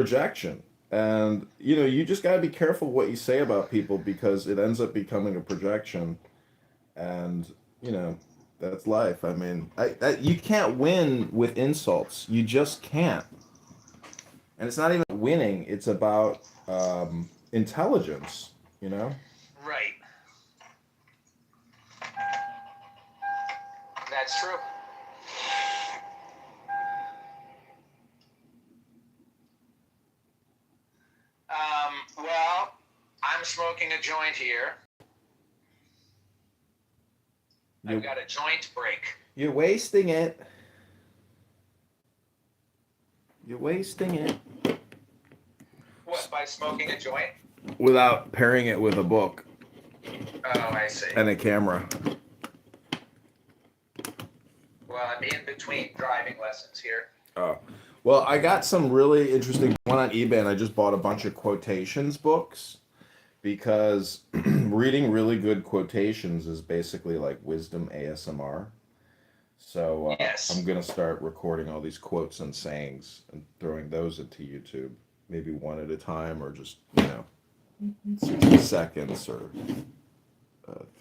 projection. And, you just got to be careful what you say about people because it ends up becoming a projection. And, you know, that's life. I mean, you can't win with insults. You just can't. And it's not even winning, it's about intelligence, you know? Right. That's true. Well, I'm smoking a joint here. I've You're, got a joint break. you're wasting it. You're wasting it. What, by smoking a joint? Without pairing it with a book Oh, I see. and a camera. Well, I'm in between driving lessons here. Oh. Well, I got some really interesting one on eBay, and I just bought a bunch of quotations books because reading really good quotations is basically like wisdom ASMR. So I'm Yes. gonna start recording all these quotes and sayings and throwing those into YouTube, maybe one at a time, or just 60 seconds or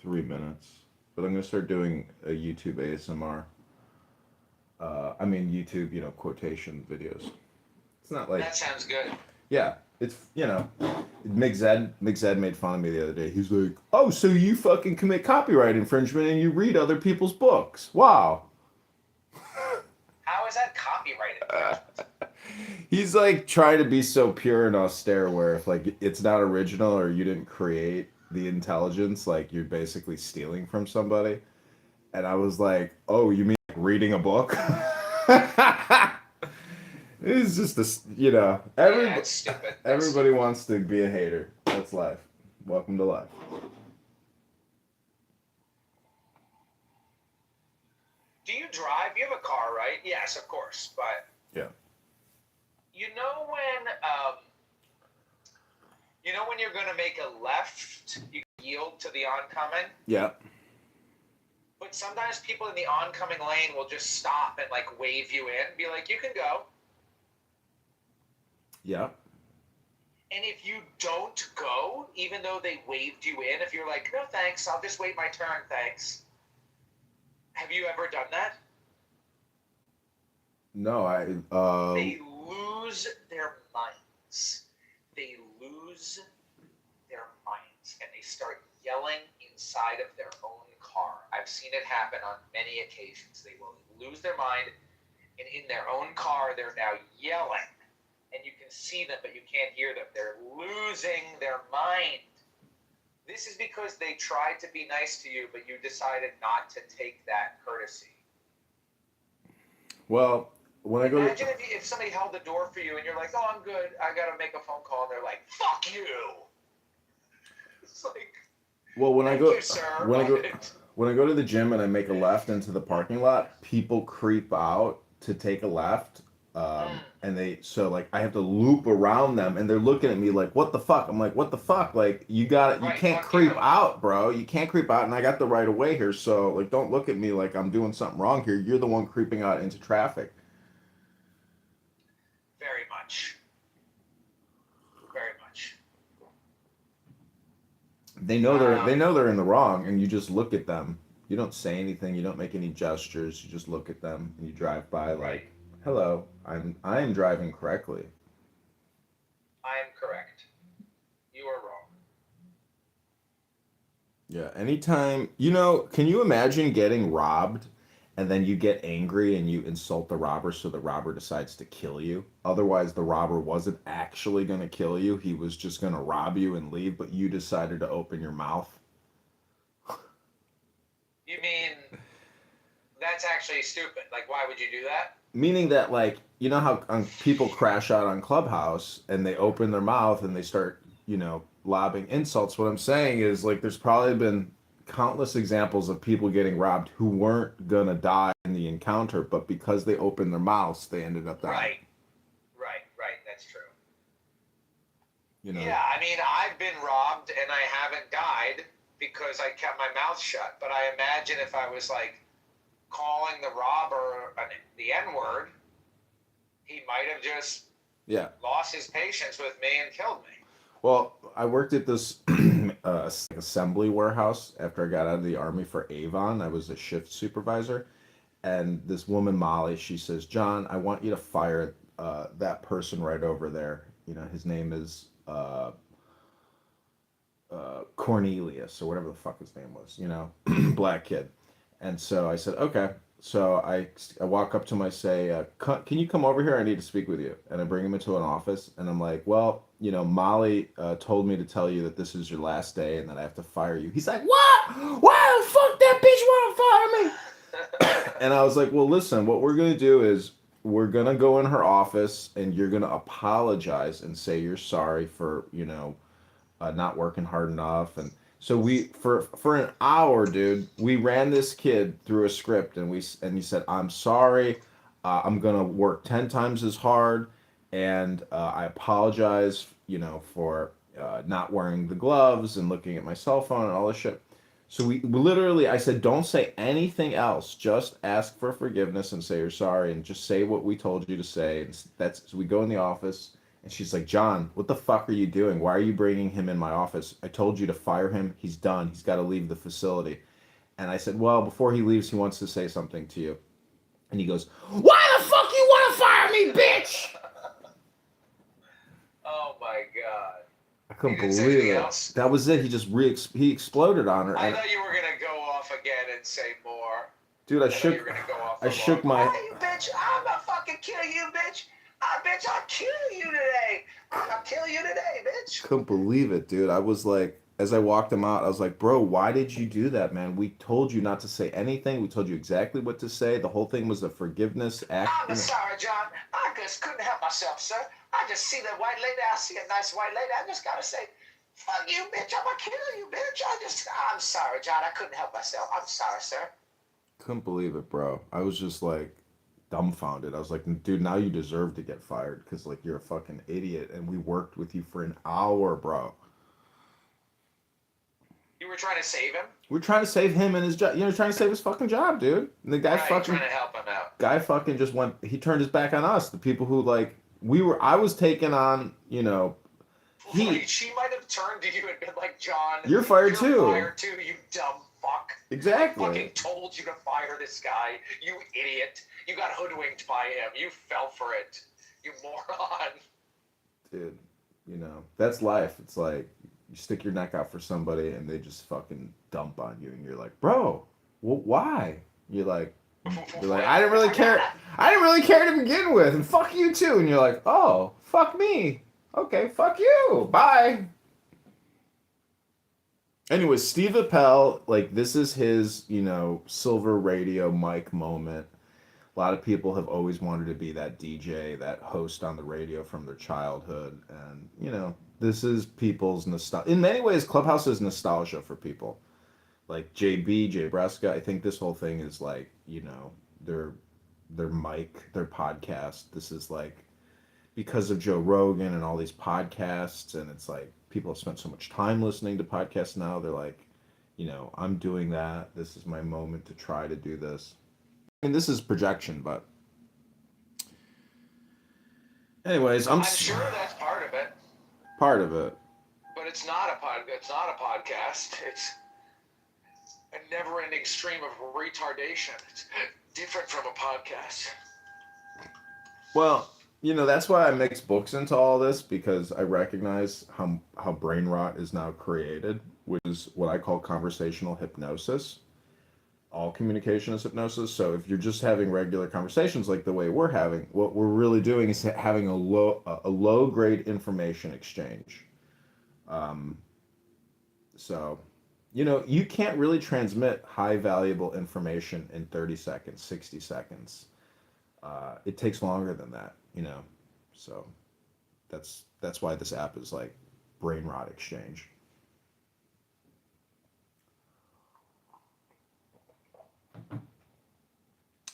3 minutes. But I'm gonna start doing a YouTube ASMR. I mean YouTube, quotation videos. It's not like That sounds good. yeah, it's Mick Zed made fun of me the other day. He's like, "Oh, so you fucking commit copyright infringement and you read other people's books? Wow." How is that copyright infringement? He's like trying to be so pure and austere where if like it's not original or you didn't create the intelligence, like you're basically stealing from somebody. And I was like, "Oh, you mean like reading a book?" It's just this, Yeah, it's stupid. That's everybody stupid. wants to be a hater. That's life. Welcome to life. Do you drive? You have a car, right? Yes, of course. But Yeah. you know when you're going to make a left, you yield to the oncoming. Yeah. But sometimes people in the oncoming lane will just stop and like wave you in, be like, "You can go." Yeah. And if you don't go, even though they waved you in, if you're like, "No, thanks, I'll just wait my turn, thanks." Have you ever done that? No, They lose their minds. They lose their minds and they start yelling inside of their own car. I've seen it happen on many occasions. They will lose their mind and in their own car they're now yelling. And you can see them, but you can't hear them. They're losing their mind. This is because they tried to be nice to you, but you decided not to take that courtesy. well, when I go to Imagine if somebody held the door for you and you're like, "Oh, I'm good. I got to make a phone call." And they're like, "Fuck you." It's like, well, "Thank you, sir." when I go to the gym and I make a left into the parking lot, people creep out to take a left. And like I have to loop around them and they're looking at me like, "What the fuck?" I'm like, "What the fuck? Like you Right, can't fuck creep you. out, bro. You can't creep out and I got the right of way here. So like don't look at me like I'm doing something wrong here. You're the one creeping out into traffic." Very much. Very much. They Um, know they're in the wrong and you just look at them. You don't say anything, you don't make any gestures. You just look at them and you drive by right. like, "Hello, I'm driving correctly." I am correct. You are wrong. Yeah, anytime, can you imagine getting robbed and then you get angry and you insult the robber so the robber decides to kill you? Otherwise, the robber wasn't actually going to kill you. He was just going to rob you and leave, but you decided to open your mouth. You mean that's actually stupid? Like, why would you do that? Meaning that, like, you know how people crash out on Clubhouse and they open their mouth and they start, lobbing insults. What I'm saying is, like, there's probably been countless examples of people getting robbed who weren't gonna die in the encounter, but because they opened their mouths, they ended up dying. Right. Right. Right. That's true. You know, Yeah, I mean, I've been robbed and I haven't died because I kept my mouth shut. But I imagine if I was like calling the robber the N word, he might have just Yeah. lost his patience with me and killed me. Well, I worked at this assembly warehouse after I got out of the army for Avon. I was a shift supervisor, and this woman Molly, she says, "John, I want you to fire that person right over there. You know, his name is Cornelius or whatever the fuck his name was. You know, black kid." And so I said, "Okay." So I walk up to him. I say, "Can you come over here? I need to speak with you." And I bring him into an office, and I'm like, "Well, you know, Molly told me to tell you that this is your last day and that I have to fire you." He's like, "What? Why the fuck that bitch want to fire me?" And I was like, "Well, listen, what we're going to do is we're going to go in her office and you're going to apologize and say you're sorry for, you know, not working hard enough." And so we for an hour, dude, we ran this kid through a script, and he said, "I'm sorry, I'm gonna work 10 times as hard, and I apologize, you know, for not wearing the gloves and looking at my cell phone and all this shit." So we literally, I said, "Don't say anything else. Just ask for forgiveness and say you're sorry, and just say what we told you to say." And that's so we go in the office. And she's like, "John, what the fuck are you doing? Why are you bringing him in my office? I told you to fire him. He's done. He's got to leave the facility." And I said, "Well, before he leaves, he wants to say something to you." And he goes, "Why the fuck you want to fire me, bitch?" Oh my god. I couldn't He didn't say believe anything it. else? That was it. He just he exploded on her. I And thought you were gonna go off again and say more. dude, I thought you were gonna go off. I shook my. Hey, you bitch! I'm gonna fucking kill you, bitch! Bitch, I'll kill you today! I'll kill you today, bitch! Couldn't believe it, dude. I was like, as I walked him out, I was like, "Bro, why did you do that, man? We told you not to say anything. We told you exactly what to say. The whole thing was a forgiveness act." I'm sorry, John. I just couldn't help myself, sir. I just see that white lady. I see a nice white lady. I just gotta say, fuck you, bitch. I'm gonna kill you, bitch. I'm sorry, John. I couldn't help myself. I'm sorry, sir. Couldn't believe it, bro. I was just like dumbfounded. I was like, "Dude, now you deserve to get fired because like you're a fucking idiot, and we worked with you for an hour, bro." You were trying to save him? We're trying to save him and his job. You know, trying to save his fucking job, dude. And the Right, trying to help him out. guy fucking just went. He turned his back on us, the people who like we were. I was taking on, you know, She might have turned to you and been like, "John, you're fired too. You're fired too, you dumb fuck. Exactly. I fucking told you to fire this guy, you idiot. You got hoodwinked by him. You fell for it. You moron." Dude, you know, that's life. It's like you stick your neck out for somebody and they just fucking dump on you, and you're like, "Bro, why?" You're like, "I didn't really care. I didn't really care to begin with, and fuck you too." And you're like, "Oh, fuck me. Okay, fuck you. Bye." Anyway, Steve Appel, like this is his, you know, silver radio mic moment. A lot of people have always wanted to be that DJ, that host on the radio from their childhood, and you know, this is people's nostalgia. In many ways, Clubhouse is nostalgia for people. Like Jay Bresca, I think this whole thing is like, you know, their mic, their podcast. This is like because of Joe Rogan and all these podcasts, and it's like people have spent so much time listening to podcasts now. They're like, you know, I'm doing that. This is my moment to try to do this. I mean, this is projection, but anyways, I'm sure that's part of it. Part of it. But it's not It's not a podcast. It's a never-ending stream of retardation. It's different from a podcast. Well, you know, that's why I mix books into all this, because I recognize how brain rot is now created, which is what I call conversational hypnosis. All communication is hypnosis. So if you're just having regular conversations like the way we're having, what we're really doing is having a low grade information exchange. Um, so, you know, you can't really transmit high valuable information in 30 seconds, 60 seconds. It takes longer than that, you know. So that's why this app is like brain rot exchange.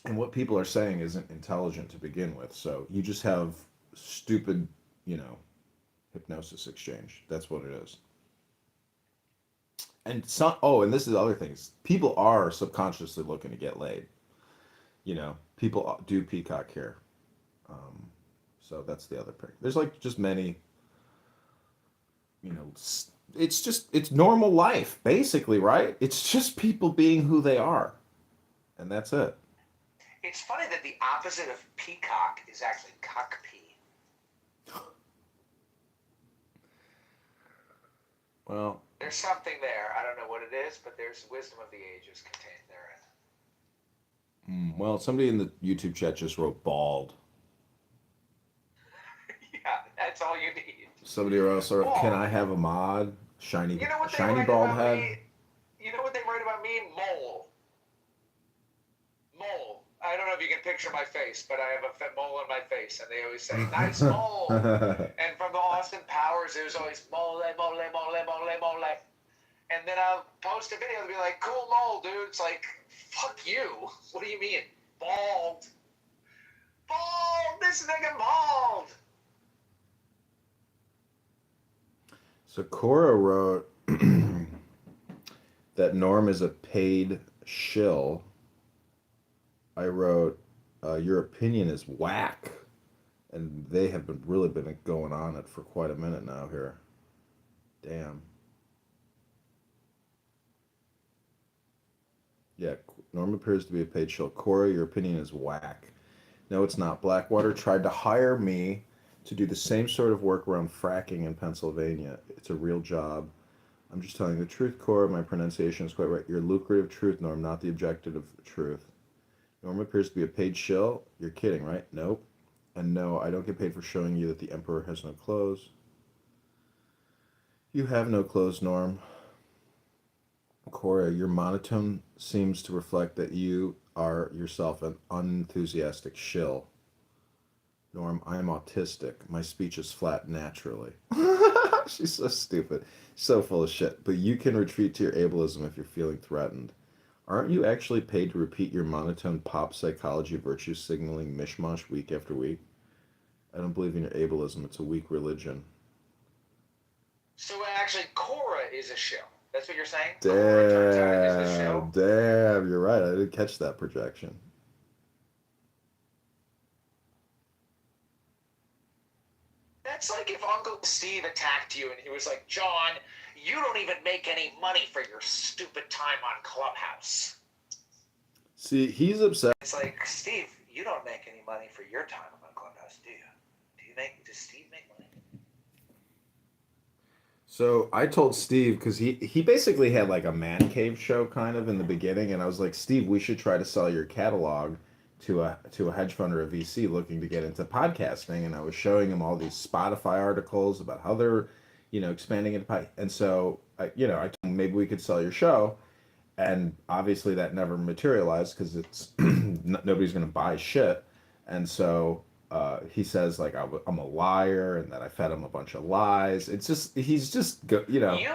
And what people are saying isn't intelligent to begin with. So you just have stupid, you know, hypnosis exchange. That's what it is. And and this is the other things. People are subconsciously looking to get laid. You know, people do peacock here. So that's the other pick. There's like just many, you know, it's normal life basically, right? It's just people being who they are, and that's it. It's funny that the opposite of peacock is actually cockpea. Well, There's something there. I don't know what it is, but there's wisdom of the ages contained therein. well, somebody in the YouTube chat just wrote bald. Yeah, that's all you need. Somebody else wrote, can Bald. I have a mod? You know what they Shiny write bald about head. me? You know what they write about me? Mole. Mole. I don't know if you can picture my face, but I have a mole on my face, and they always say, nice mole. And from the Austin Powers, it was always mole, mole, mole, mole, mole. And then I'll post a video and be like, cool mole, dude. It's like, fuck you. What do you mean? Bald. Bald! This nigga bald! So Cora wrote that Norm is a paid shill. I wrote, your opinion is whack. And they have really been going on it for quite a minute now here. Damn. Yeah, Norm appears to be a paid shill. Cora, your opinion is whack. No, it's not. Blackwater tried to hire me to do the same sort of work around fracking in Pennsylvania. It's a real job. I'm just telling the truth, Cora. My pronunciation is quite right. Your lucrative truth, Norm, not the objective truth. Norm appears to be a paid shill. You're kidding, right? Nope. And no, I don't get paid for showing you that the Emperor has no clothes. You have no clothes, Norm. Cora, your monotone seems to reflect that you are yourself an unenthusiastic shill. Norm, I am autistic. My speech is flat naturally. She's so stupid. So full of shit. But you can retreat to your ableism if you're feeling threatened. Aren't you actually paid to repeat your monotone pop psychology virtue signaling mishmash week after week? I don't believe in your ableism. It's a weak religion. So actually, Cora is a shill. That's what you're saying? Cora turns out is the shill? Damn, you're right. I didn't catch that projection. That's like if Uncle Steve attacked you and he was like, John, you don't even make any money for your stupid time on Clubhouse. See, he's upset. It's like, Steve, you don't make any money for your time on Clubhouse, do you? Does Steve make money? So I told Steve because he basically had like a man cave show kind of in the beginning, and I was like, Steve, we should try to sell your catalog to a hedge fund or a VC looking to get into podcasting. And I was showing him all these Spotify articles about how they're, expanding into and so I told him maybe we could sell your show, and obviously that never materialized because it's nobody's going to buy shit, and so he says like I'm a liar and that I fed him a bunch of lies. It's just he's just You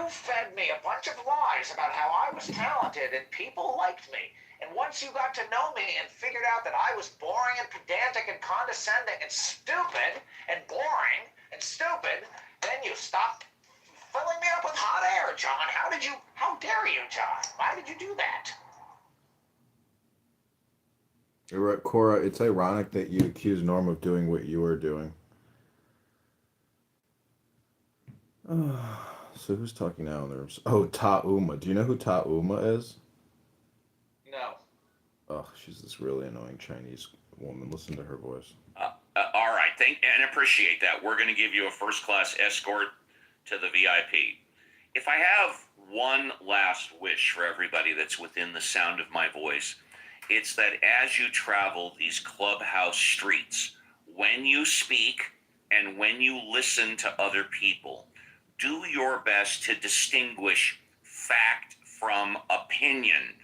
fed me a bunch of lies about how I was talented and people liked me. And once you got to know me and figured out that I was boring and pedantic and condescending and stupid and boring and stupid, then you stopped filling me up with hot air, John. How dare you, John? Why did you do that? Cora, it's ironic that you accuse Norm of doing what you were doing. So who's talking now? Oh, Ta'uma. Do you know who Ta'uma is? No. Oh, she's this really annoying Chinese woman. Listen to her voice. All right, thank and appreciate that. We're going to give you a first-class escort to the VIP. If I have one last wish for everybody that's within the sound of my voice, it's that as you travel these clubhouse streets, when you speak and when you listen to other people, do your best to distinguish fact from opinion.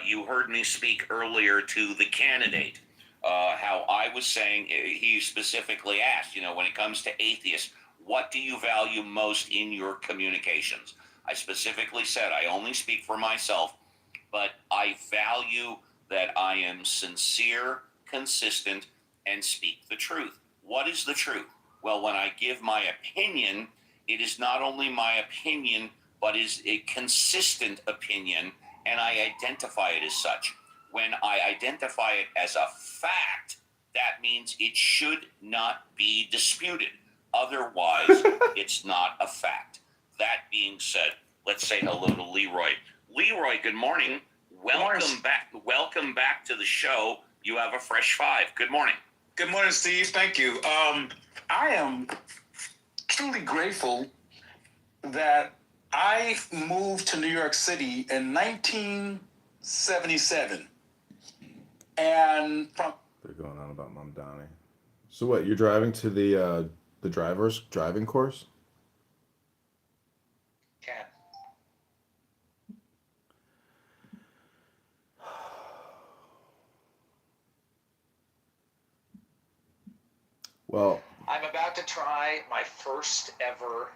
You heard me speak earlier to the candidate, how I was saying, he specifically asked, when it comes to atheists, what do you value most in your communications? I specifically said I only speak for myself, but I value that I am sincere, consistent, and speak the truth. What is the truth? Well, when I give my opinion, it is not only my opinion, but is a consistent opinion, and I identify it as such. When I identify it as a fact, that means it should not be disputed. Otherwise, it's not a fact. That being said, let's say hello to Leroy. Leroy, good morning. Welcome back. Welcome back to the show. You have a fresh five. Good morning. Good morning, Steve. Thank you. I am truly grateful that I moved to New York City in 1977. And from They're going on about Mom Donnie. So what? You're driving to the driver's driving course? Can. Well, I'm about to try my first ever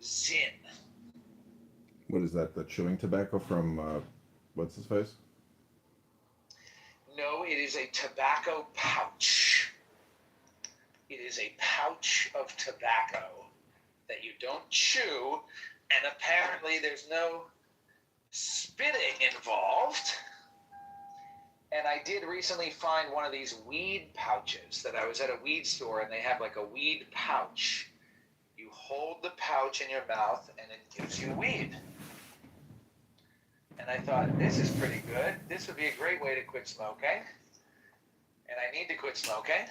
Zin. what is that? The chewing tobacco from what's his face? No, it is a tobacco pouch. It is a pouch of tobacco that you don't chew, and apparently there's no spitting involved. And I did recently find one of these weed pouches that I was at a weed store, and they have like a weed pouch. You hold the pouch in your mouth, and it gives you weed. And I thought, this is pretty good. This would be a great way to quit smoking. And I need to quit smoking.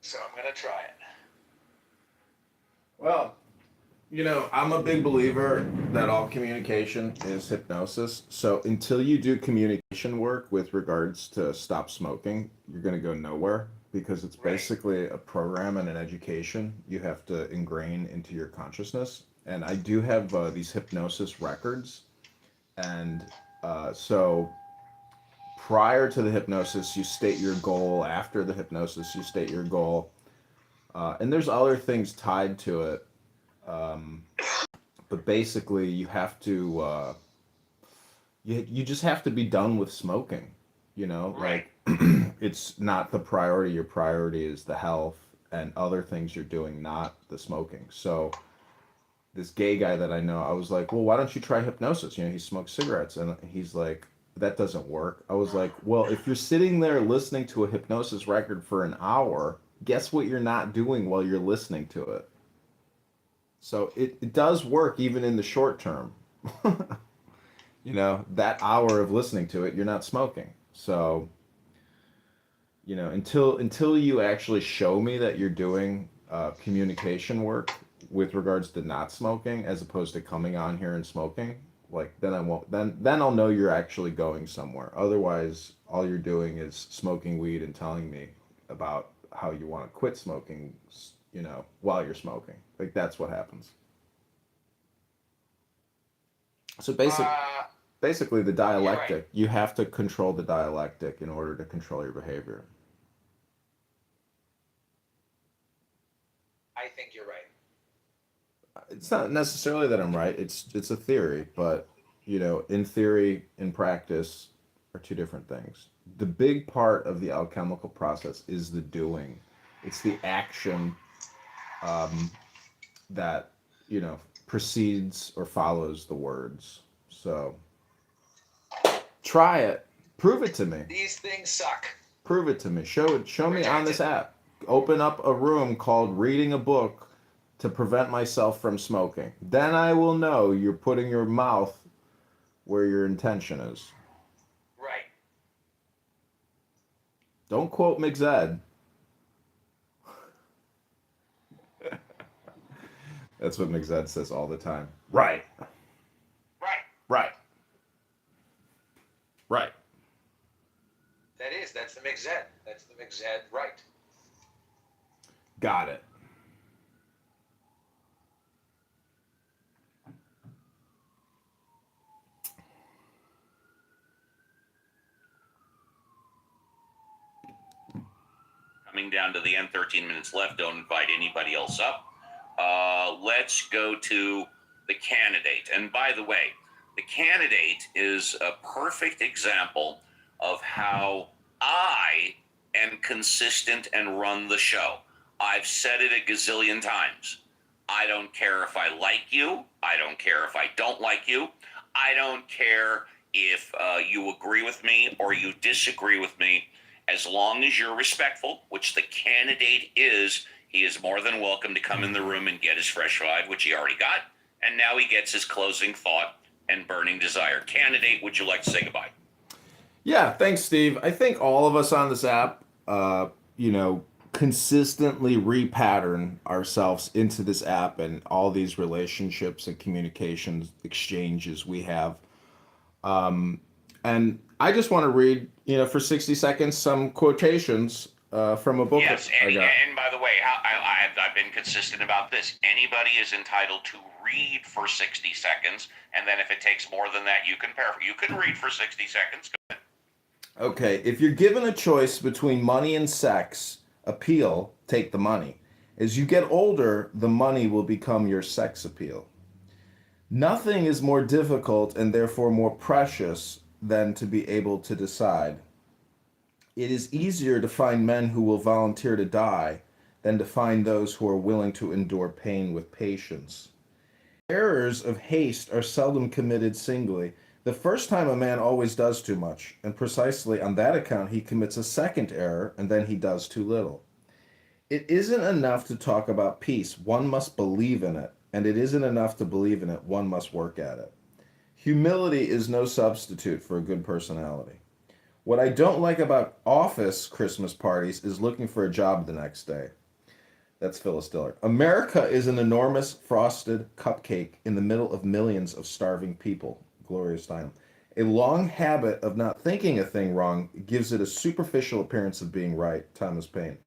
So I'm going to try it. Well, I'm a big believer that all communication is hypnosis. So until you do communication work with regards to stop smoking, you're going to go nowhere because it's Right. basically a program and an education you have to ingrain into your consciousness. And I do have these hypnosis records. And so prior to the hypnosis, you state your goal. After the hypnosis, you state your goal. And there's other things tied to it. But basically, you have to, you just have to be done with smoking. Right. Like it's not the priority. Your priority is the health and other things you're doing, not the smoking. So this gay guy that I know, I was like, well, why don't you try hypnosis? He smokes cigarettes. And he's like, that doesn't work. I was like, well, if you're sitting there listening to a hypnosis record for an hour, guess what you're not doing while you're listening to it? So it does work even in the short term. That hour of listening to it, you're not smoking. So, until you actually show me that you're doing communication work with regards to not smoking as opposed to coming on here and smoking, like then I won't then I'll know you're actually going somewhere. Otherwise, all you're doing is smoking weed and telling me about how you want to quit smoking, while you're smoking. Like that's what happens. So basically the dialectic, right. you have to control the dialectic in order to control your behavior. I think you're right. It's not necessarily that I'm right. It's a theory, but in theory, in practice, are two different things. The big part of the alchemical process is the doing. It's the action that precedes or follows the words. So try it. Prove it to me. These things suck. Prove it to me. Show me on this app. Open up a room called reading a book to prevent myself from smoking. Then I will know you're putting your mouth where your intention is. Right. Don't quote McZed. That's what McZed says all the time. Right. Right. Right. Right. That's the McZed. That's the McZed right. Got it. Coming down to the end, 13 minutes left. Don't invite anybody else up. Let's go to the candidate. And by the way, the candidate is a perfect example of how I am consistent and run the show. I've said it a gazillion times. I don't care if I like you. I don't care if I don't like you. I don't care if you agree with me or you disagree with me, as long as you're respectful, which the candidate is, he is more than welcome to come in the room and get his fresh five, which he already got. And now he gets his closing thought and burning desire. Candidate, would you like to say goodbye? Yeah, thanks, Steve. I think all of us on this app, consistently repattern ourselves into this app and all these relationships and communications exchanges we have. And I just want to read, for 60 seconds, some quotations from a book. Yes, I got. and by the way, I've been consistent about this. Anybody is entitled to read for 60 seconds, and then if it takes more than that, you can read for 60 seconds. Go ahead. Okay, if you're given a choice between money and sex appeal, take the money. As you get older, the money will become your sex appeal. Nothing is more difficult and therefore more precious than to be able to decide. It is easier to find men who will volunteer to die than to find those who are willing to endure pain with patience. Errors of haste are seldom committed singly. The first time a man always does too much, and precisely on that account he commits a second error, and then he does too little. It isn't enough to talk about peace, one must believe in it, and it isn't enough to believe in it, one must work at it. Humility is no substitute for a good personality. What I don't like about office Christmas parties is looking for a job the next day. That's Phyllis Diller. America is an enormous frosted cupcake in the middle of millions of starving people. Gloria Steinem. A long habit of not thinking a thing wrong gives it a superficial appearance of being right. Thomas Paine.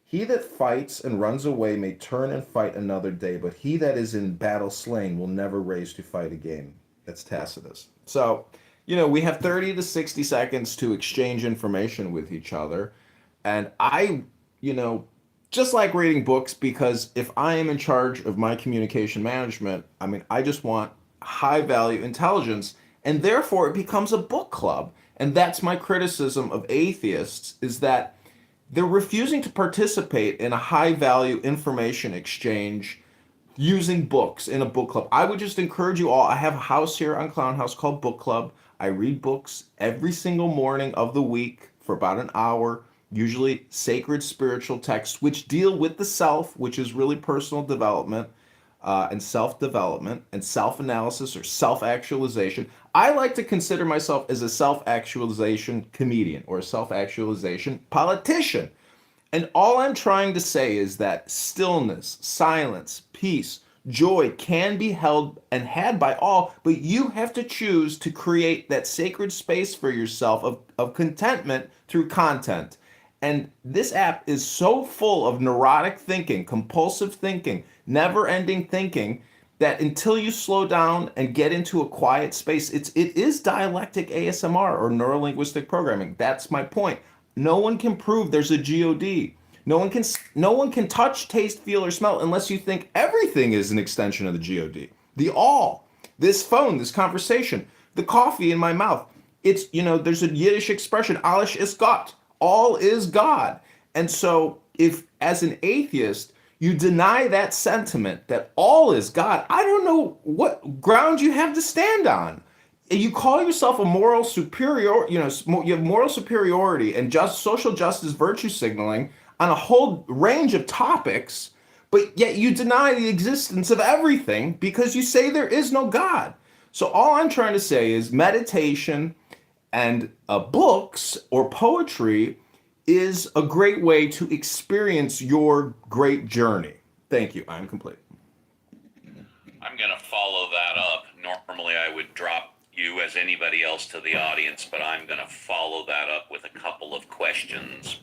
He that fights and runs away may turn and fight another day, but he that is in battle slain will never raise to fight again. That's Tacitus. So, we have 30 to 60 seconds to exchange information with each other. And I, just like reading books, because if I am in charge of my communication management, I just want high value intelligence, and therefore it becomes a book club. And that's my criticism of atheists, is that they're refusing to participate in a high value information exchange using books in a book club. I would just encourage you all. I have a house here on Clown House called Book Club. I read books every single morning of the week for about an hour, usually sacred spiritual texts, which deal with the self, which is really personal development. And self-development and self-analysis or self-actualization. I like to consider myself as a self-actualization comedian or a self-actualization politician. And all I'm trying to say is that stillness, silence, peace, joy can be held and had by all, but you have to choose to create that sacred space for yourself of contentment through content. And this app is so full of neurotic thinking, compulsive thinking, never-ending thinking, that until you slow down and get into a quiet space, it is dialectic ASMR or neurolinguistic programming. That's my point. No one can prove there's a God. No one can touch, taste, feel, or smell unless you think everything is an extension of the God. The all, this phone, this conversation, the coffee in my mouth. It's, there's a Yiddish expression, alles ist Gott. All is God. And so if, as an atheist, you deny that sentiment that all is God, I don't know what ground you have to stand on. You call yourself a moral superior, you have moral superiority and just social justice virtue signaling on a whole range of topics, but yet you deny the existence of everything because you say there is no God. So all I'm trying to say is meditation and books or poetry is a great way to experience your great journey. Thank you. I'm complete. I'm going to follow that up. Normally, I would drop you as anybody else to the audience, but I'm going to follow that up with a couple of questions.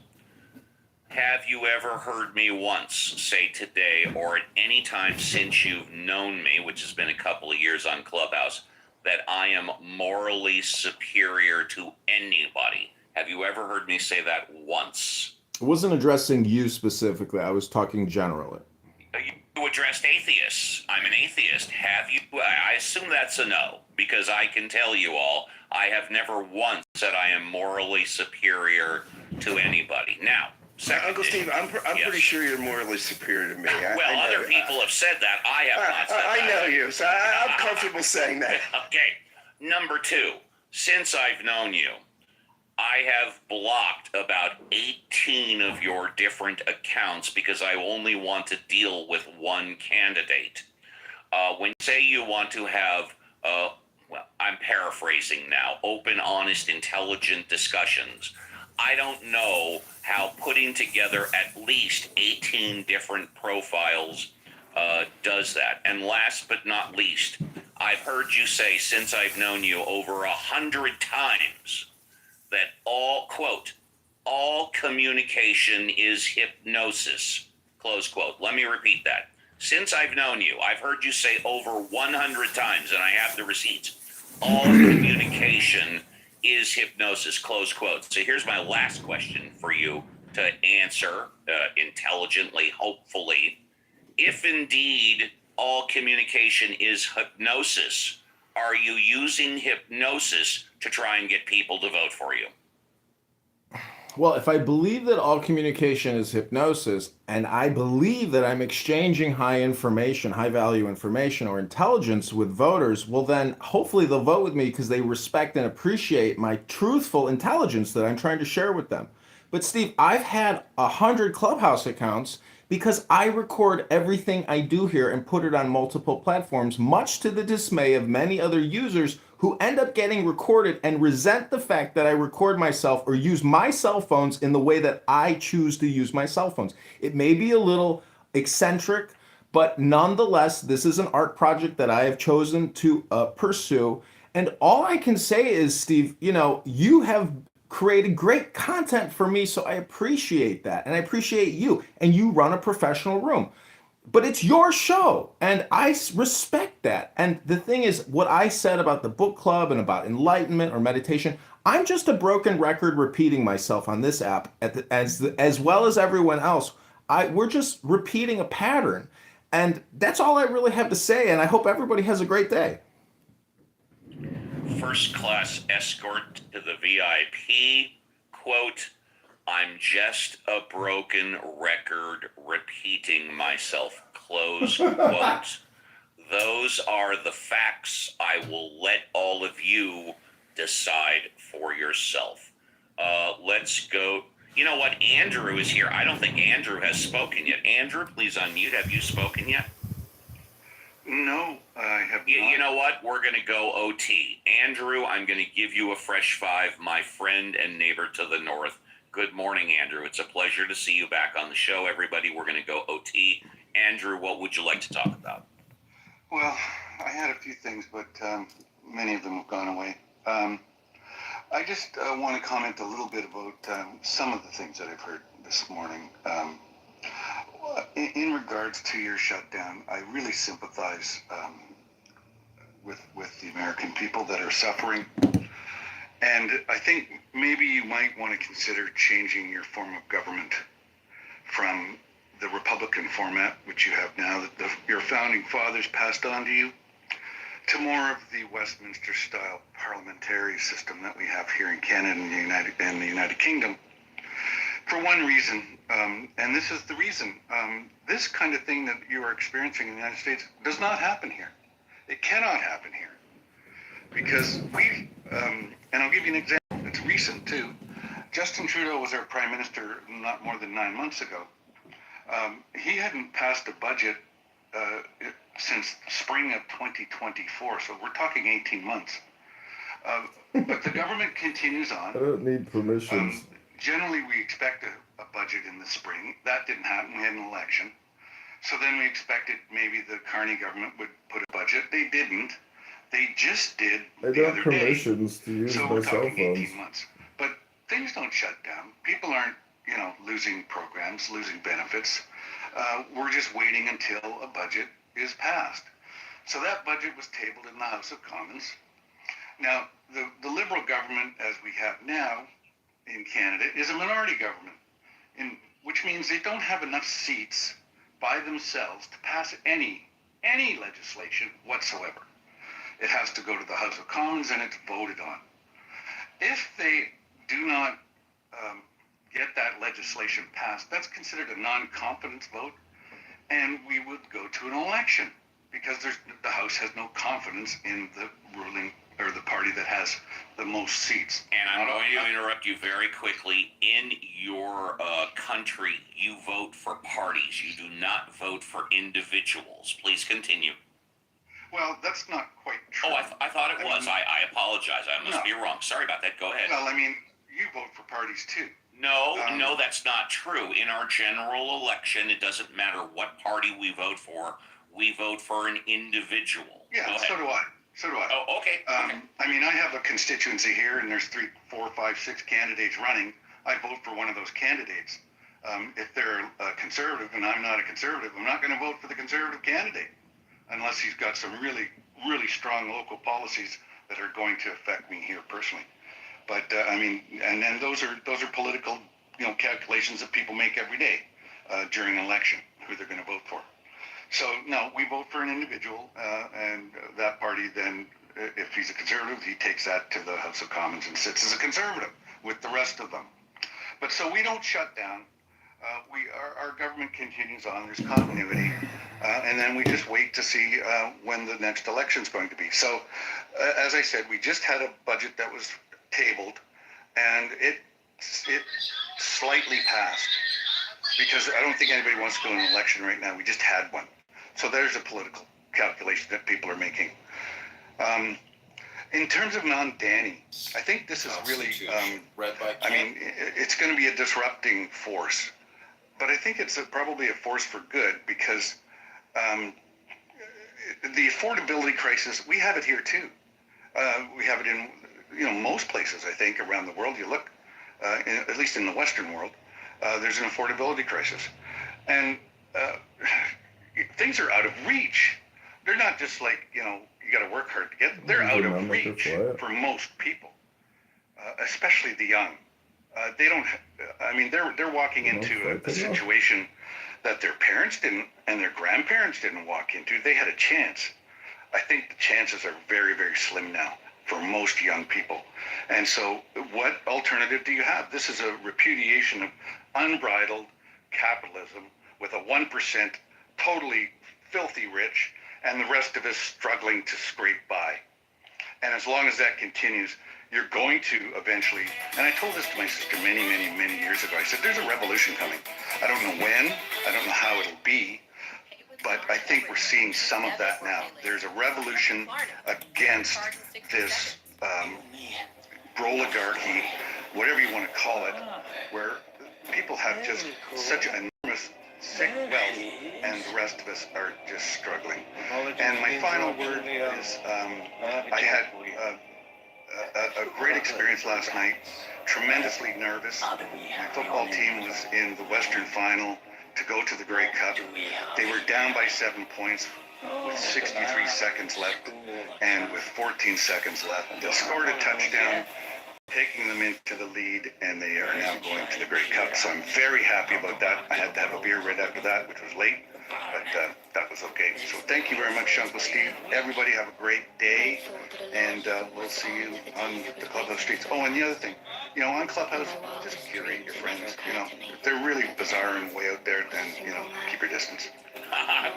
Have you ever heard me once say today or at any time since you've known me, which has been a couple of years on Clubhouse, that I am morally superior to anybody? Have you ever heard me say that once? I wasn't addressing you specifically. I was talking generally. You addressed atheists. I'm an atheist. Have you? I assume that's a no, because I can tell you all, I have never once said I am morally superior to anybody. Now, Uncle Steve, I'm yes. pretty sure you're morally superior to me. Well, other people have said that. I have not said that. I know you, so I'm comfortable saying that. Okay. Number two, Since I've known you, I have blocked about 18 of your different accounts because I only want to deal with one candidate. When you say you want to have, well, I'm paraphrasing now, open, honest, intelligent discussions, I don't know how putting together at least 18 different profiles does that. And last but not least, I've heard you say since I've known you over 100 times that all, quote, all communication is hypnosis, close quote. Let me repeat that. Since I've known you, I've heard you say over 100 times, and I have the receipts, all communication is hypnosis, close quote. So here's my last question for you to answer intelligently, hopefully. If indeed all communication is hypnosis, are you using hypnosis to try and get people to vote for you? Well, if I believe that all communication is hypnosis, and I believe that I'm exchanging high value information or intelligence with voters, well, then hopefully they'll vote with me because they respect and appreciate my truthful intelligence that I'm trying to share with them. But Steve, I've had 100 Clubhouse accounts because I record everything I do here and put it on multiple platforms, much to the dismay of many other users who end up getting recorded and resent the fact that I record myself or use my cell phones in the way that I choose to use my cell phones. It may be a little eccentric, but nonetheless, this is an art project that I have chosen to pursue. And all I can say is, Steve, you have created great content for me, so I appreciate that. And I appreciate you. And you run a professional room. But it's your show, and I respect that. And the thing is, what I said about the book club and about enlightenment or meditation, I'm just a broken record repeating myself on this app as well as everyone else. We're just repeating a pattern. And that's all I really have to say, and I hope everybody has a great day. First class escort to the VIP, quote, I'm just a broken record repeating myself, close quote. Those are the facts. I will let all of you decide for yourself. Let's go. You know what? Andrew is here. I don't think Andrew has spoken yet. Andrew, please unmute. Have you spoken yet? No, I have not. You know what? We're going to go OT. Andrew, I'm going to give you a fresh five, my friend and neighbor to the north. Good morning, Andrew. It's a pleasure to see you back on the show, everybody. We're going to go OT. Andrew, what would you like to talk about? Well, I had a few things, but many of them have gone away. I just want to comment a little bit about some of the things that I've heard this morning. In regards to your shutdown, I really sympathize with the American people that are suffering. And I think maybe you might want to consider changing your form of government from the Republican format, which you have now, that your founding fathers passed on to you, to more of the Westminster-style parliamentary system that we have here in Canada and the United Kingdom. For one reason, and this is the reason, this kind of thing that you are experiencing in the United States does not happen here. It cannot happen here. Because and I'll give you an example, it's recent too. Justin Trudeau was our prime minister not more than 9 months ago. He hadn't passed a budget since spring of 2024, so we're talking 18 months. But the government continues on. I don't need permissions. Generally, we expect a budget in the spring. That didn't happen. We had an election. So then we expected maybe the Carney government would put a budget. They didn't. They just did the other permissions day. To use so my we're cell talking phones. 18 months. But things don't shut down. People aren't, losing programs, losing benefits. We're just waiting until a budget is passed. So that budget was tabled in the House of Commons. Now, the Liberal government, as we have now in Canada, is a minority government, which means they don't have enough seats by themselves to pass any legislation whatsoever. It has to go to the House of Commons and it's voted on. If they do not get that legislation passed, that's considered a non-confidence vote, and we would go to an election because the House has no confidence in the ruling or the party that has the most seats. And I'm going to interrupt you very quickly. In your country, you vote for parties. You do not vote for individuals. Please continue. Well, that's not quite true. Oh, I thought it was. I apologize. I must No. be wrong. Sorry about that. Go ahead. Well, I mean, you vote for parties too. No, that's not true. In our general election, it doesn't matter what party we vote for. We vote for an individual. Yeah, Go ahead. so do I. So do I. Oh, okay. I mean, I have a constituency here, and there's 3, 4, 5, 6 candidates running. I vote for one of those candidates. If they're a conservative and I'm not a conservative, I'm not going to vote for the conservative candidate unless he's got some really, really strong local policies that are going to affect me here personally. But I mean, and then those are political, calculations that people make every day during an election, who they're going to vote for. So no, we vote for an individual, and that party then, if he's a conservative, he takes that to the House of Commons and sits as a conservative with the rest of them. But so we don't shut down. Our government continues on. There's continuity, and then we just wait to see when the next election's going to be. So, as I said, we just had a budget that was tabled, and it slightly passed because I don't think anybody wants to go to an election right now. We just had one, so there's a political calculation that people are making. In terms of non-Danny, I think this is really, I mean, it's going to be a disrupting force, but I think it's probably a force for good because the affordability crisis, we have it here too. We have it in, most places, I think, around the world. You look, at least in the Western world, there's an affordability crisis. And things are out of reach. They're not just like, you got to work hard to get them. They're out of reach for most people, especially the young. They don't, I mean, they're walking into a situation that their parents didn't and their grandparents didn't walk into. They had a chance. I think the chances are very, very slim now for most young people. And so what alternative do you have? This is a repudiation of unbridled capitalism with a 1% totally filthy rich and the rest of us struggling to scrape by. And as long as that continues, you're going to eventually, and I told this to my sister many, many, many years ago. I said, there's a revolution coming. I don't know when, I don't know how it'll be, but I think we're seeing some of that now. There's a revolution against this oligarchy, whatever you want to call it, where people have just such enormous sick wealth and the rest of us are just struggling. And my final word is I had a great experience last night, tremendously nervous. My football team was in the Western Final to go to the Grey Cup. They were down by 7 points with 63 seconds left, and with 14 seconds left, they scored a touchdown, taking them into the lead, and they are now going to the Grey Cup. So I'm very happy about that. I had to have a beer right after that, which was late, but that was okay. So thank you very much, Uncle Steve. Everybody have a great day, and we'll see you on the Clubhouse streets. Oh, and the other thing, on Clubhouse, just curate your friends. If they're really bizarre and way out there, then, keep your distance.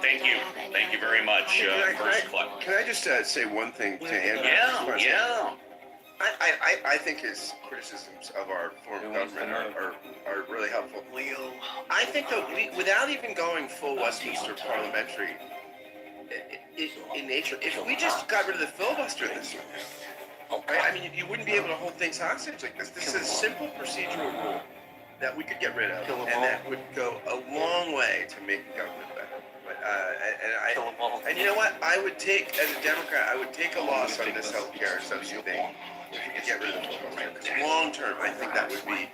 Thank you. Thank you very much, First Club. Can I just say one thing to Andrew? Yeah. I think his criticisms of our form of government are really helpful. I think, though, without even going full Westminster parliamentary in nature, if we just got rid of the filibuster this way, right? I mean, you wouldn't be able to hold things hostage like this. This is a simple procedural rule that we could get rid of, and that would go a long way to making government better. And you know what? I would take, as a Democrat, I would take a loss on this healthcare subsidy thing if we could get rid of the filibuster. Because long term, I think that would be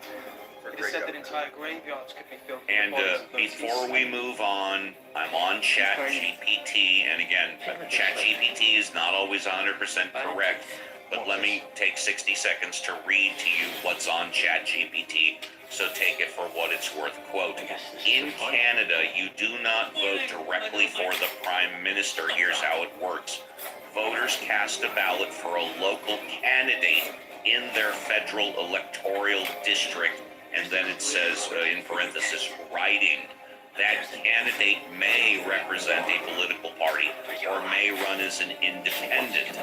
for a great government. Entire graveyards could be filled. And before we move on, I'm on ChatGPT, and again, ChatGPT is not always 100% correct, but let me take 60 seconds to read to you what's on ChatGPT, so take it for what it's worth. Quote, in Canada, you do not vote directly for the Prime Minister. Here's how it works. Voters cast a ballot for a local candidate in their federal electoral district, and then it says, in parenthesis, riding. That candidate may represent a political party or may run as an independent.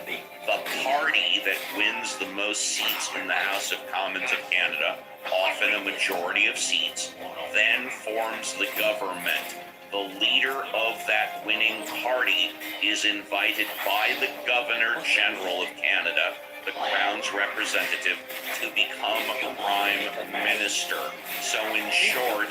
The party that wins the most seats in the House of Commons of Canada, often a majority of seats, then forms the government. The leader of that winning party is invited by the Governor General of Canada, the Crown's representative, to become Prime Minister. So in short,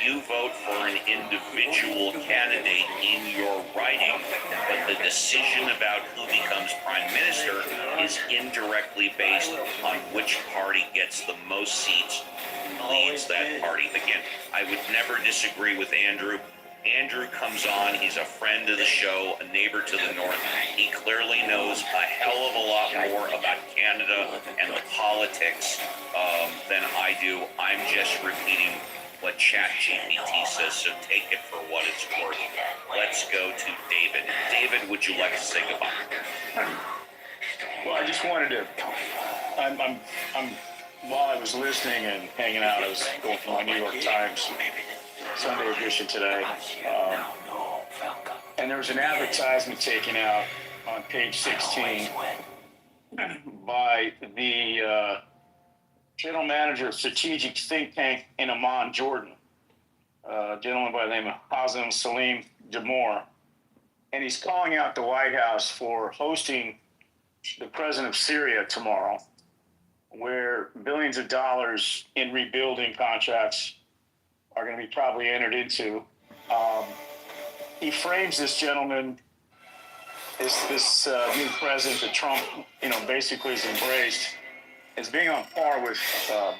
you vote for an individual candidate in your riding, but the decision about who becomes Prime Minister is indirectly based on which party gets the most seats, who leads that party. Again, I would never disagree with Andrew. Andrew comes on, he's a friend of the show, a neighbor to the north. He clearly knows a hell of a lot more about Canada and the politics than I do. I'm just repeating what ChatGPT says, so take it for what it's worth. Let's go to David. David, would you like to say goodbye? Well, I just wanted to. While I was listening and hanging out, I was going through my New York Times Sunday edition today, and there was an advertisement taken out on page 16 by the general manager of strategic think tank in Amman, Jordan, a gentleman by the name of Hazem Salim Damor, and he's calling out the White House for hosting the president of Syria tomorrow, where billions of dollars in rebuilding contracts are going to be probably entered into. He frames this gentleman as this new president that Trump, basically has embraced as being on par with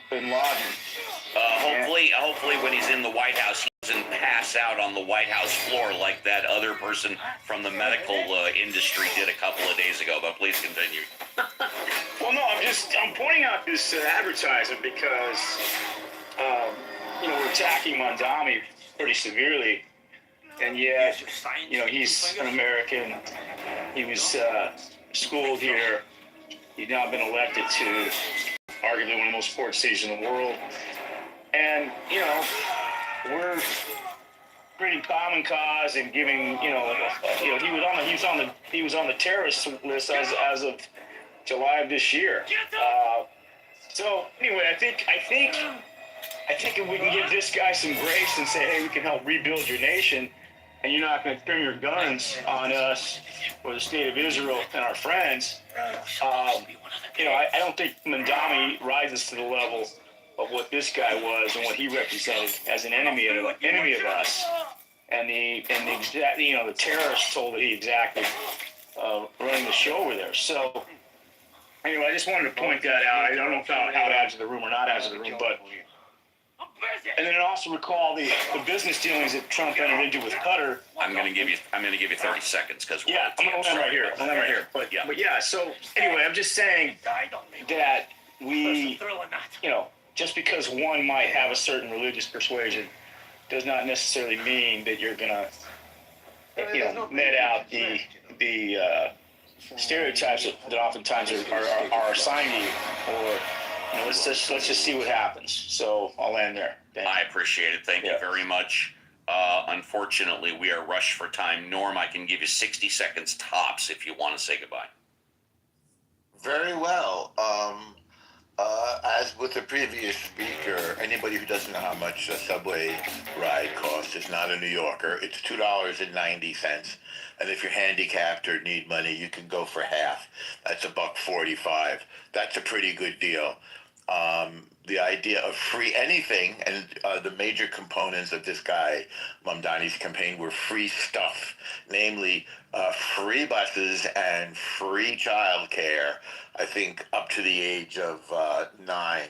bin Laden. Hopefully when he's in the White House, he doesn't pass out on the White House floor like that other person from the medical industry did a couple of days ago, but please continue. Well, no, I'm pointing out this advertisement because, we're attacking Mondami pretty severely, and yet, he's an American. He was schooled here. He's now been elected to arguably one of the most important cities in the world. And, we're creating common cause and giving, he was on the terrorist list as of July of this year. So anyway, I think if we can give this guy some grace and say, hey, we can help rebuild your nation, and you're not going to trim your guns on us or the state of Israel and our friends, I don't think Mandami rises to the level of what this guy was and what he represented as an enemy of us, and the terrorist toll that he exacted running the show over there. So anyway, I just wanted to point that out. I don't know how it adds to the room or not adds to the room, but. And then also recall the business dealings that Trump entered into with Qatar. I'm going to give you 30 seconds because I'm going to land right here. But yeah. So anyway, I'm just saying that we, just because one might have a certain religious persuasion, does not necessarily mean that you're going to, net out the stereotypes that oftentimes are assigned to you, or. Let's just see what happens. So I'll land there. I appreciate it. Thank you very much. Unfortunately, we are rushed for time. Norm, I can give you 60 seconds tops if you want to say goodbye. Very well. As with the previous speaker, anybody who doesn't know how much a subway ride costs is not a New Yorker. It's $2.90. And if you're handicapped or need money, you can go for half. That's $1.45. That's a pretty good deal. The idea of free anything, and the major components of this guy, Mamdani's campaign, were free stuff, namely free buses and free childcare, I think up to the age of 9.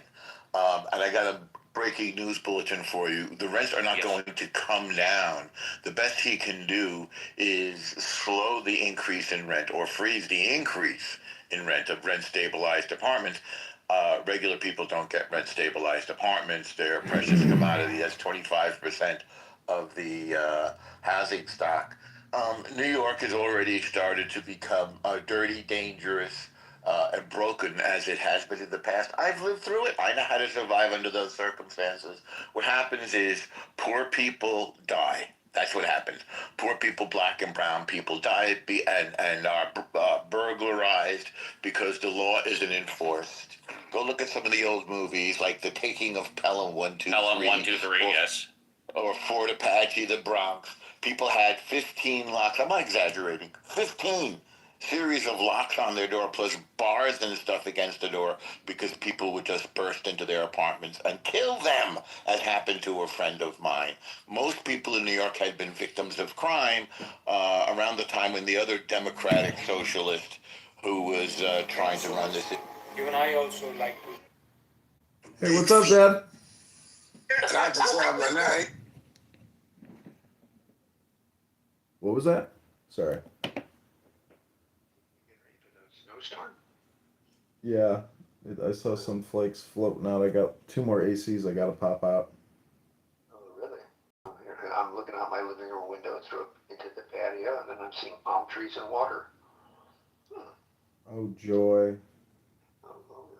And I got a breaking news bulletin for you. The rents are not going to come down. The best he can do is slow the increase in rent or freeze the increase in rent of rent-stabilized apartments. Regular people don't get rent-stabilized apartments. They're a precious commodity. That's 25% of the housing stock. New York has already started to become a dirty, dangerous and broken as it has been in the past. I've lived through it. I know how to survive under those circumstances. What happens is poor people die. That's what happens. Poor people, black and brown people, die and are burglarized because the law isn't enforced. Go look at some of the old movies, like The Taking of Pelham 1, 2, 3. Pelham 1, 2, 3, or, yes. Or Fort Apache, the Bronx. People had 15 locks. I'm not exaggerating. 15 series of locks on their door, plus bars and stuff against the door, because people would just burst into their apartments and kill them, as happened to a friend of mine. Most people in New York had been victims of crime around the time when the other democratic socialist who was trying to run this. Even I also like to. Hey, what's up, Dad? Not to say my night. What was that? Sorry. Snowstorm. Yeah, I saw some flakes floating out. I got 2 more ACs I gotta pop out. Oh, really? I'm looking out my living room window through into the patio, and then I'm seeing palm trees and water. Oh, joy.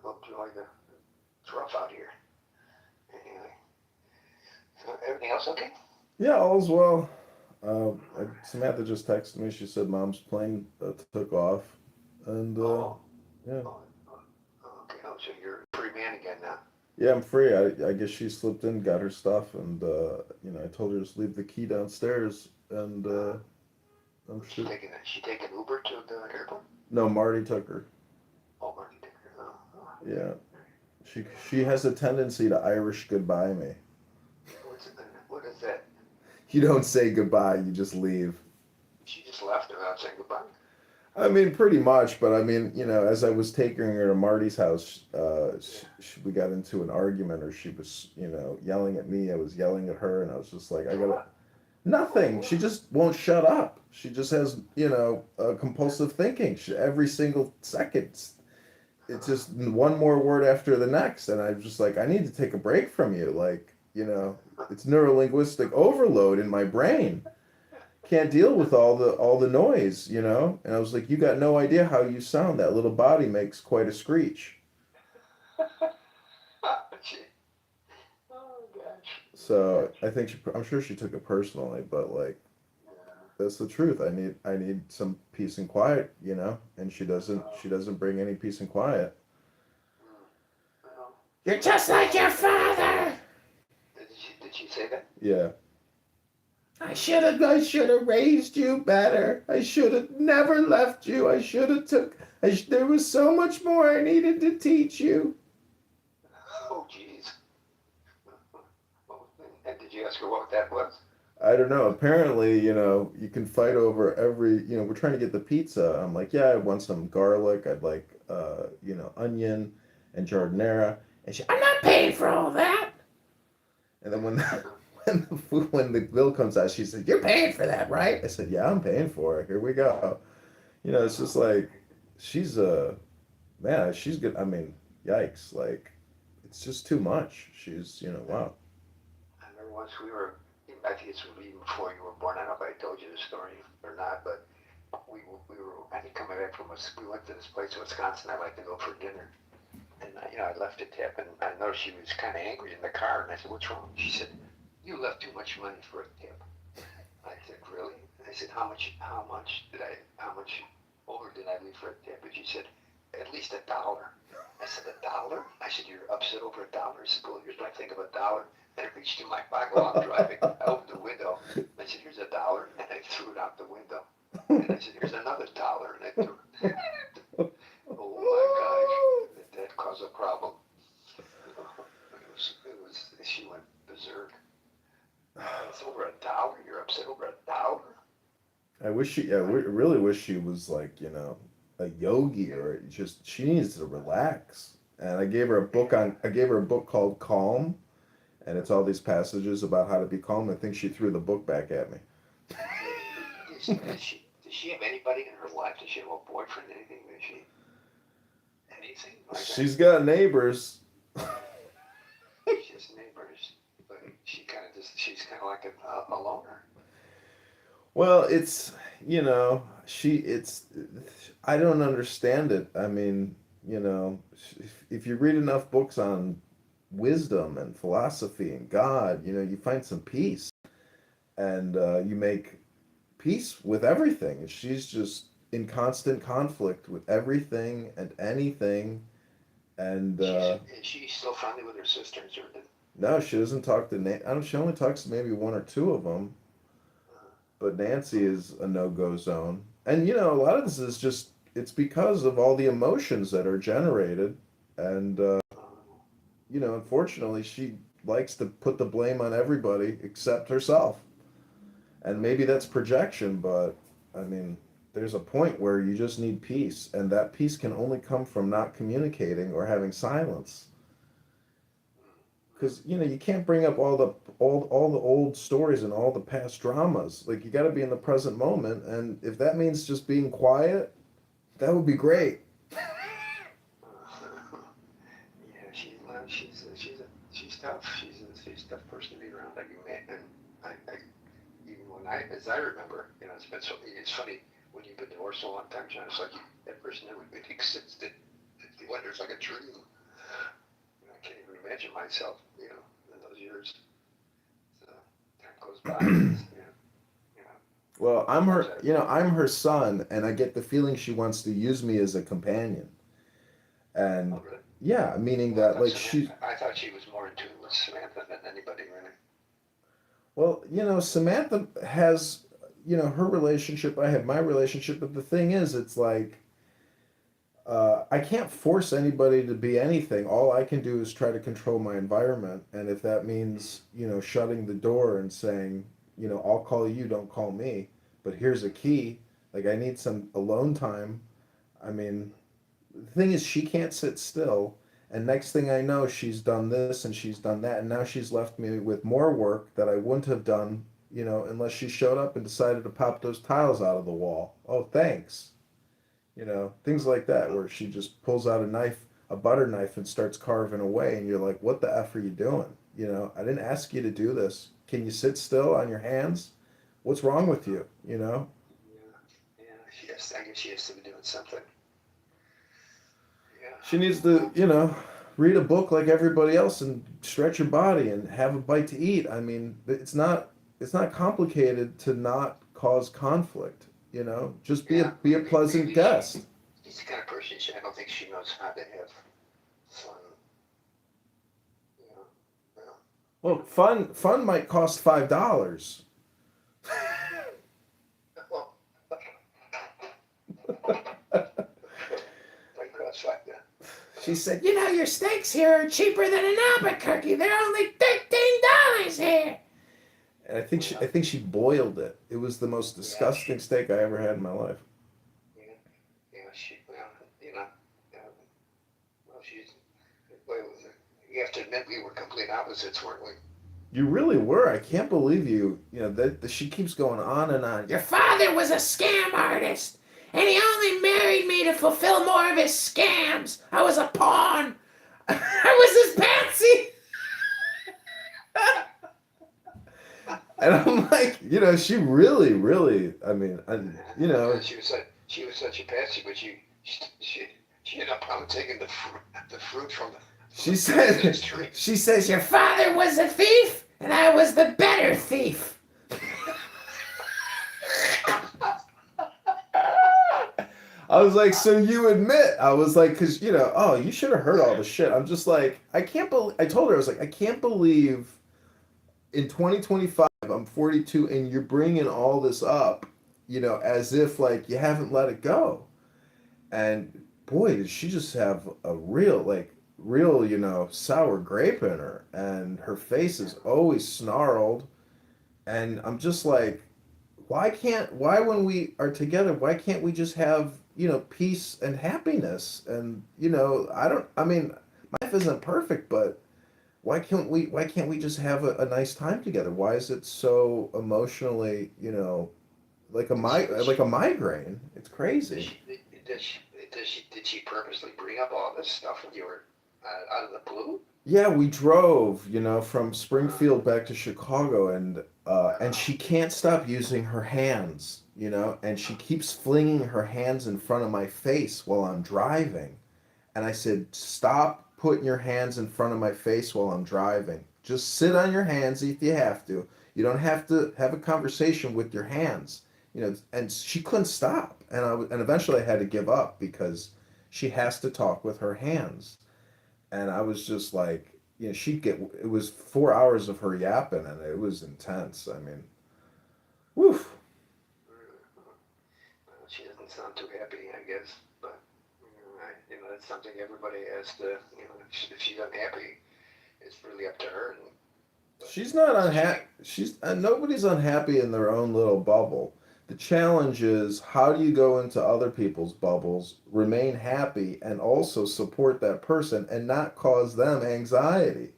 Oh, joy, it's rough out here. Anyway, so everything else okay? Yeah, all's well. Samantha just texted me. She said mom's plane took off. And, yeah. Okay, so you're a free man again now. Yeah, I'm free. I guess she slipped in, got her stuff, and, I told her to just leave the key downstairs, and, I'm sure. She taking Uber to the airport? No, Marty took her. Oh, Marty took her. Oh. Yeah. She has a tendency to Irish goodbye me. What is that? You don't say goodbye, you just leave. She just left without saying goodbye? I mean, pretty much, but I mean, as I was taking her to Marty's house, we got into an argument, or she was, yelling at me, I was yelling at her, and I was just like, nothing. She just won't shut up. She just has, compulsive thinking. Every single second, it's just one more word after the next, and I'm just like, I need to take a break from you, like, it's neurolinguistic overload in my brain. Can't deal with all the noise, And I was like, you got no idea how you sound. That little body makes quite a screech. Oh, gosh. So I think I'm sure she took it personally, but like, that's the truth. I need some peace and quiet, and she doesn't bring any peace and quiet. You're just like your father. Did she say that? Yeah. I should have raised you better. I should have never left you. There was so much more I needed to teach you. Oh, jeez. And did you ask her what that was? I don't know. Apparently, you can fight over every, we're trying to get the pizza. I'm like, yeah, I want some garlic. I'd like, onion and giardiniera. And I'm not paying for all that. And then when the bill comes out, she said, you're paying for that, right? I said, yeah, I'm paying for it. Here we go. It's just like, she's she's good. I mean, yikes. Like, it's just too much. She's, wow. I remember once I think it's even before you were born. I don't know if I told you the story or not, but we were, I think coming back we went to this place in Wisconsin I like to go for dinner. And, I left a tip, and I noticed she was kind of angry in the car, and I said, what's wrong? She said, you left too much money for a tip. I said, really? I said, how much over did I leave for a tip? And she said, at least $1. I said, $1? I said, you're upset over $1? I said, well, here's what I think of $1. And it reached in my pocket while I'm driving. I opened the window. I said, here's $1, and I threw it out the window. And I said, here's another $1, and I threw it. Oh my gosh, that caused a problem. She went berserk. It's over $1. You're upset over $1. I really wish she was like, a yogi, or she needs to relax. And I gave her a book called Calm, and it's all these passages about how to be calm. I think she threw the book back at me. Does she have anybody in her life? Does she have a boyfriend? Anything? Anything like that? She's got neighbors. She has neighbors, but she's kind of like a loner. Well, it's, you know, I don't understand it. I mean, you know, if you read enough books on wisdom and philosophy and God, you know, you find some peace and you make peace with everything. And she's just in constant conflict with everything and anything. And Is she still friendly with her sisters, or did, no, she doesn't talk to I don't. She only talks to maybe one or two of them. But Nancy is a no-go zone. And you know, a lot of this is just it's because of all the emotions that are generated, and you know, unfortunately, she likes to put the blame on everybody except herself. And maybe that's projection, but I mean, there's a point where you just need peace, and that peace can only come from not communicating or having silence. Because you know you can't bring up all the old stories and all the past dramas. Like you got to be in the present moment, and if that means just being quiet, that would be great. yeah, she's tough. She's a tough person to be around. Like you met, and I even when as I remember, you know, it's been so. It's funny when you've been divorced a long time, John. It's like that person never really existed. It wonders like a dream. You know, I can't even imagine myself, you know, in those years. So time goes by. You know. Well, Sometimes I'm her son, and I get the feeling she wants to use me as a companion. And oh, really? yeah, meaning Well, that like I thought she was more in tune with Samantha than anybody really. well, you know, Samantha has, you know, her relationship. I have my relationship, but the thing is, it's like I can't force anybody to be anything. All I can do is try to control my environment. And if that means, you know, shutting the door and saying, you know, I'll call you, don't call me, but here's a key. Like, I need some alone time. I mean, the thing is, she can't sit still. And next thing I know, she's done this and she's done that. And now she's left me with more work that I wouldn't have done, you know, unless she showed up and decided to pop those tiles out of the wall. Oh, thanks. You know, things like that, where she just pulls out a knife, a butter knife, and starts carving away, and you're like, what the F are you doing? You know, I didn't ask you to do this. Can you sit still on your hands? What's wrong with you? You know? Yeah, yeah. I guess she has to be doing something. Yeah. She needs to, you know, read a book like everybody else and stretch her body and have a bite to eat. I mean, it's not complicated to not cause conflict, you know? Just Yeah. be a pleasant Maybe guest. she's the kind of person. I don't think she knows how to have fun. You know. Well, Well, fun might cost $5. well, like cross like that. She said, You know, your steaks here are cheaper than in Albuquerque. They're only $13 here. and I think she boiled it. It was the most disgusting steak I ever had in my life. Yeah. Yeah. Well, you know. Yeah, well, well, you have to admit we were complete opposites, weren't we? You really were. I can't believe you. You know that she keeps going on and on. Your father was a scam artist, and he only married me to fulfill more of his scams. I was a pawn. I was his patsy. And I'm like, you know, she really, really. I mean, you know, She was such a patsy, but she ended up probably taking the fruit from she the said, tree. she says, Your father was a thief, and I was the better thief. I was like, so you admit? I was like, because you know, oh, you should have heard all the shit. I'm just like, I can't believe. I told her I was like, I can't believe in 2025, I'm 42, and you're bringing all this up, you know, as if like you haven't let it go. And boy, did she just have a real, you know, sour grape in her, and her face is always snarled. And I'm just like, why when we are together, why can't we just have, you know, peace and happiness? And, you know, I mean, life isn't perfect, but why can't we just have a nice time together? Why is it so emotionally, you know, like a migraine? It's Did crazy. she, did she purposely bring up all this stuff when you were out of the blue? Yeah, we drove, from Springfield back to Chicago, and she can't stop using her hands, and she keeps flinging her hands in front of my face while I'm driving. And I said, "Stop putting your hands in front of my face while I'm driving. Just sit on your hands if you have to. You don't have to have a conversation with your hands." And she couldn't stop. And eventually I had to give up because she has to talk with her hands. And I was just like, she'd get, it was 4 hours of her yapping, and it was intense. I mean, woof. Well, she doesn't sound too happy, I guess. But that's something everybody has to. If she's unhappy, it's really up to her. But She's not unhappy. Nobody's unhappy in their own little bubble. The challenge is, how do you go into other people's bubbles, remain happy, and also support that person and not cause them anxiety?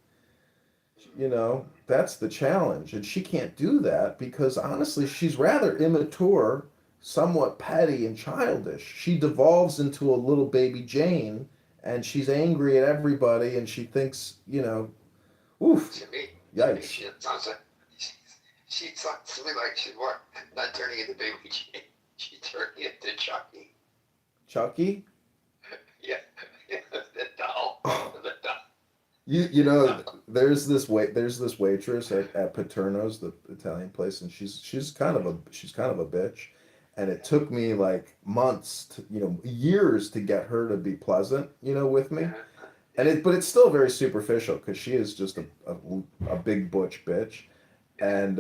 That's the challenge. And she can't do that because honestly, she's rather immature, somewhat petty and childish. She devolves into a little baby Jane, and she's angry at everybody, and she thinks, oof, to me, yikes. she sounds like she sounds to me like she's what? Not turning into baby Jane. She's turning into Chucky. Chucky? Yeah, the doll. The doll. There's this waitress at Paterno's, the Italian place, and she's kind of a bitch, and it took me like months to, years to get her to be pleasant, with me, but it's still very superficial because she is just a big butch bitch, and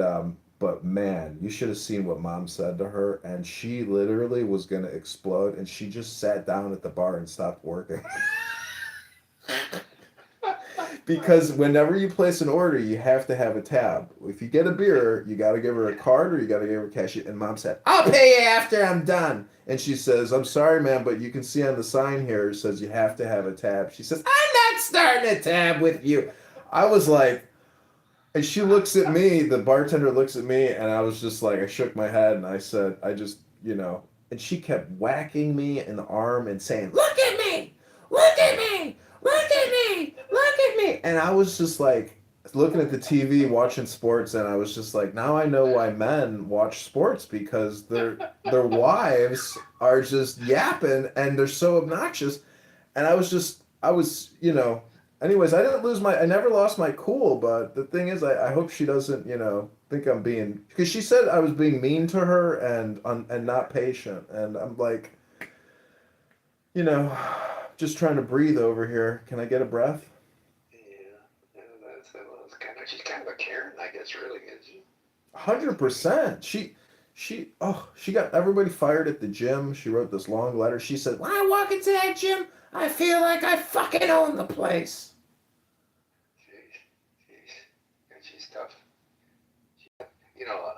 but man, you should have seen what mom said to her, and she literally was gonna explode, and she just sat down at the bar and stopped working. Because whenever you place an order, you have to have a tab. If you get a beer, you got to give her a card or you got to give her cash. And mom said, "I'll pay you after I'm done." And she says, "I'm sorry, ma'am, but you can see on the sign here it says you have to have a tab." She says, "I'm not starting a tab with you." I was like, and she looks at me, the bartender looks at me, and I was just like, I shook my head and I said, I just, and she kept whacking me in the arm and saying, "Look at me! Look at me! Look at me! Look at me!" And I was just like, looking at the TV, watching sports, and I was just like, now I know why men watch sports because their wives are just yapping and they're so obnoxious. And anyways, I never lost my cool, but the thing is, I hope she doesn't, think I'm being, because she said I was being mean to her and not patient. And I'm like, you know, just trying to breathe over here. Can I get a breath? That's kind of she's kind of a Karen, I guess. Really, is she? 100%. She got everybody fired at the gym. She wrote this long letter. She said, "When I walk into that gym, I feel like I fucking own the place." She's tough. You know,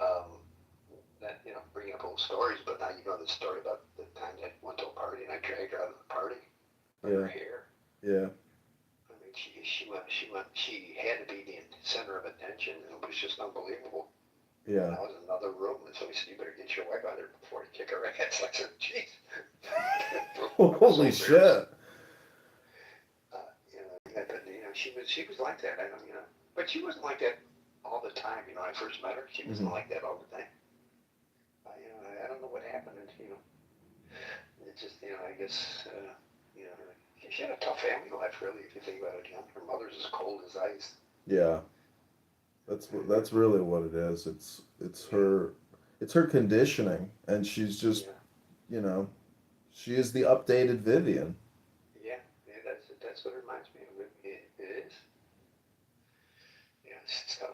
that bringing up old stories, but now you know the story about the time that went to a party and I dragged her out of the party by her hair. Yeah. I mean, she had to be the center of attention. It was just unbelievable. Yeah. And I was in another room, and somebody said, "You better get your wife out there before you kick her ass." I said, "Jeez." Holy shit. She was like that. I don't, but she wasn't like that all the time. I first met her, she wasn't like that all the time. I don't know what happened. It's just, I guess, she had a tough family life, really, if you think about it. Her mother's as cold as ice. Yeah. That's really what it is. It's her conditioning, and she's just, she is the updated Vivian. Yeah, that's what it reminds me of. It is. Yeah, it's tough.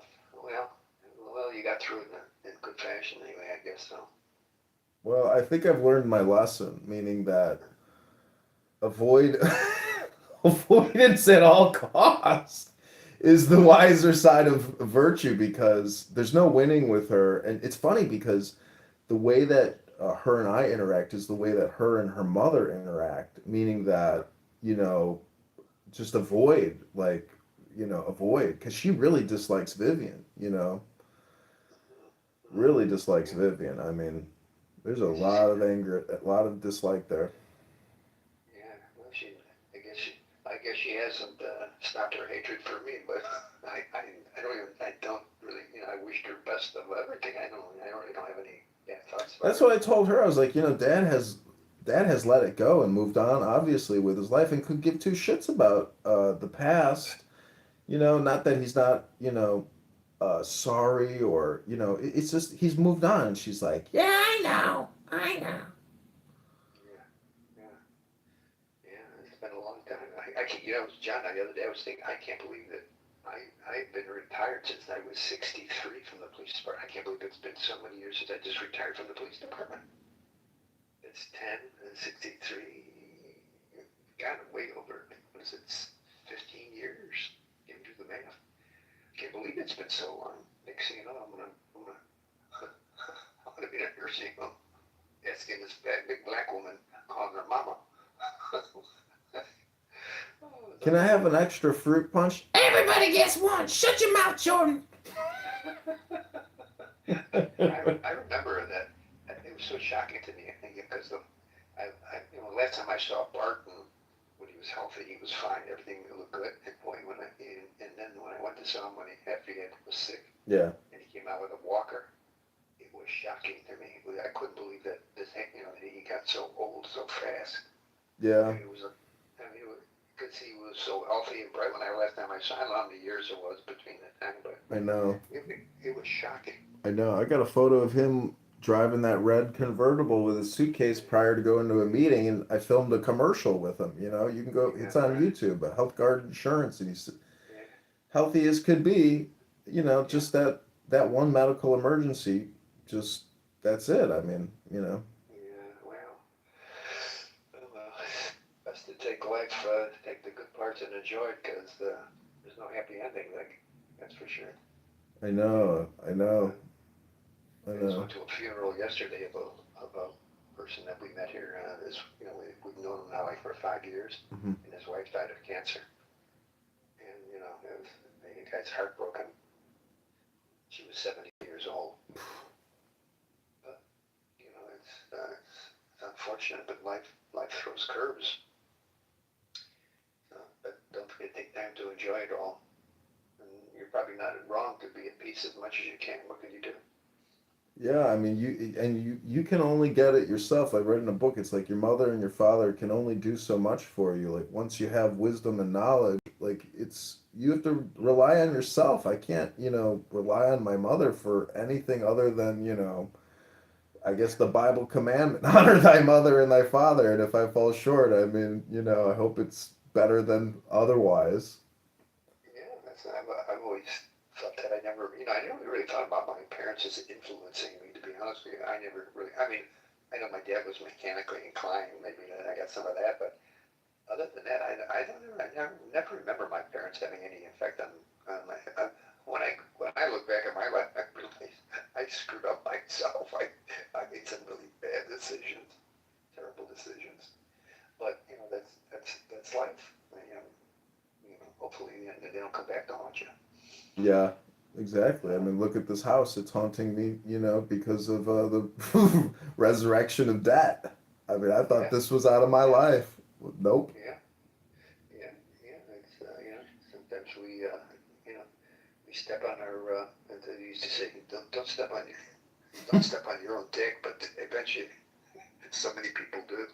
Well, you got through it in good fashion anyway, I guess so. Well, I think I've learned my lesson, meaning that avoid avoidance at all costs is the wiser side of virtue, because there's no winning with her. And it's funny because the way that her and I interact is the way that her and her mother interact, meaning that, just avoid, because she really dislikes Vivian, really dislikes Vivian. I mean, there's a lot of anger, a lot of dislike there. Yeah, well, I guess she, like guess she hasn't stopped her hatred for me, but I don't really, I wished her best of everything. I really don't have any bad thoughts about That's her. what I told her. I was like, Dad has let it go and moved on, obviously, with his life, and could give two shits about the past. Not that he's not, sorry, or it's just he's moved on. And she's like, Yeah, I know. Yeah, yeah, yeah. It's been a long time. I can't, John, the other day I was thinking, I can't believe that I've been retired since I was 63 from the police department. I can't believe it's been so many years since I just retired from the police department. It's 10 and 63. Got way over, what is it, 15 years? Can't do the math. Can't believe it's been so long. Next thing you know, I'm gonna be in a nursing home asking this big black woman calling her mama. "Can I have an extra fruit punch?" Everybody gets one. Shut your mouth, Jordan. I remember that. It was so shocking to me. I think because last time I saw Barton when he was healthy, he was fine. Everything looked good. And boy, and then when I went to saw him after he was sick, Yeah, and he came out with a walker, it was shocking to me. I couldn't believe that that he got so old so fast. yeah, It was because he was so healthy and bright when last time I saw him. I don't know how many years it was between that time, but I know. it was shocking. I know. I got a photo of him driving that red convertible with his suitcase prior to going to a meeting, and I filmed a commercial with him. You can go. It's on YouTube. A Health Guard Insurance, and he's Yeah. healthy as could be. Just that one medical emergency. Just that's it. I mean, Yeah, well, best to take life, take the good parts and enjoy it, because there's no happy ending. That's for sure. I know. I know. I I just know. went to a funeral yesterday of a person that we met here. We've known him now for 5 years, Mhm. and his wife died of cancer. And the guy's heartbroken. She was 70 years old. But it's unfortunate, but life throws curves. But don't forget, take time to enjoy it all. And you're probably not wrong to be at peace as much as you can. What can you do? Yeah, I mean, you can only get it yourself. I read in a book, it's like your mother and your father can only do so much for you. Like once you have wisdom and knowledge, like you have to rely on yourself. I can't, rely on my mother for anything other than, I guess the Bible commandment, honor thy mother and thy father. And if I fall short, I mean, I hope it's better than otherwise. Yeah, I've always felt that. I never really thought about my parents as influencing me. To be honest with you, I never really. I mean, I know my dad was mechanically inclined. Maybe I got some of that, but other than that, I don't know. I never remember my parents having any effect on my. When I look back at my life, I realize I screwed up myself. I made some really bad decisions, terrible decisions. But that's life. Hopefully they don't come back to haunt you. Yeah, exactly. I mean, look at this house. It's haunting me, because of the resurrection of debt. I mean, I thought Yeah, this was out of my life. Nope. yeah, yeah, yeah. It's sometimes we step on our. As they used to say, don't step on don't step on your own dick, but eventually, so many people do.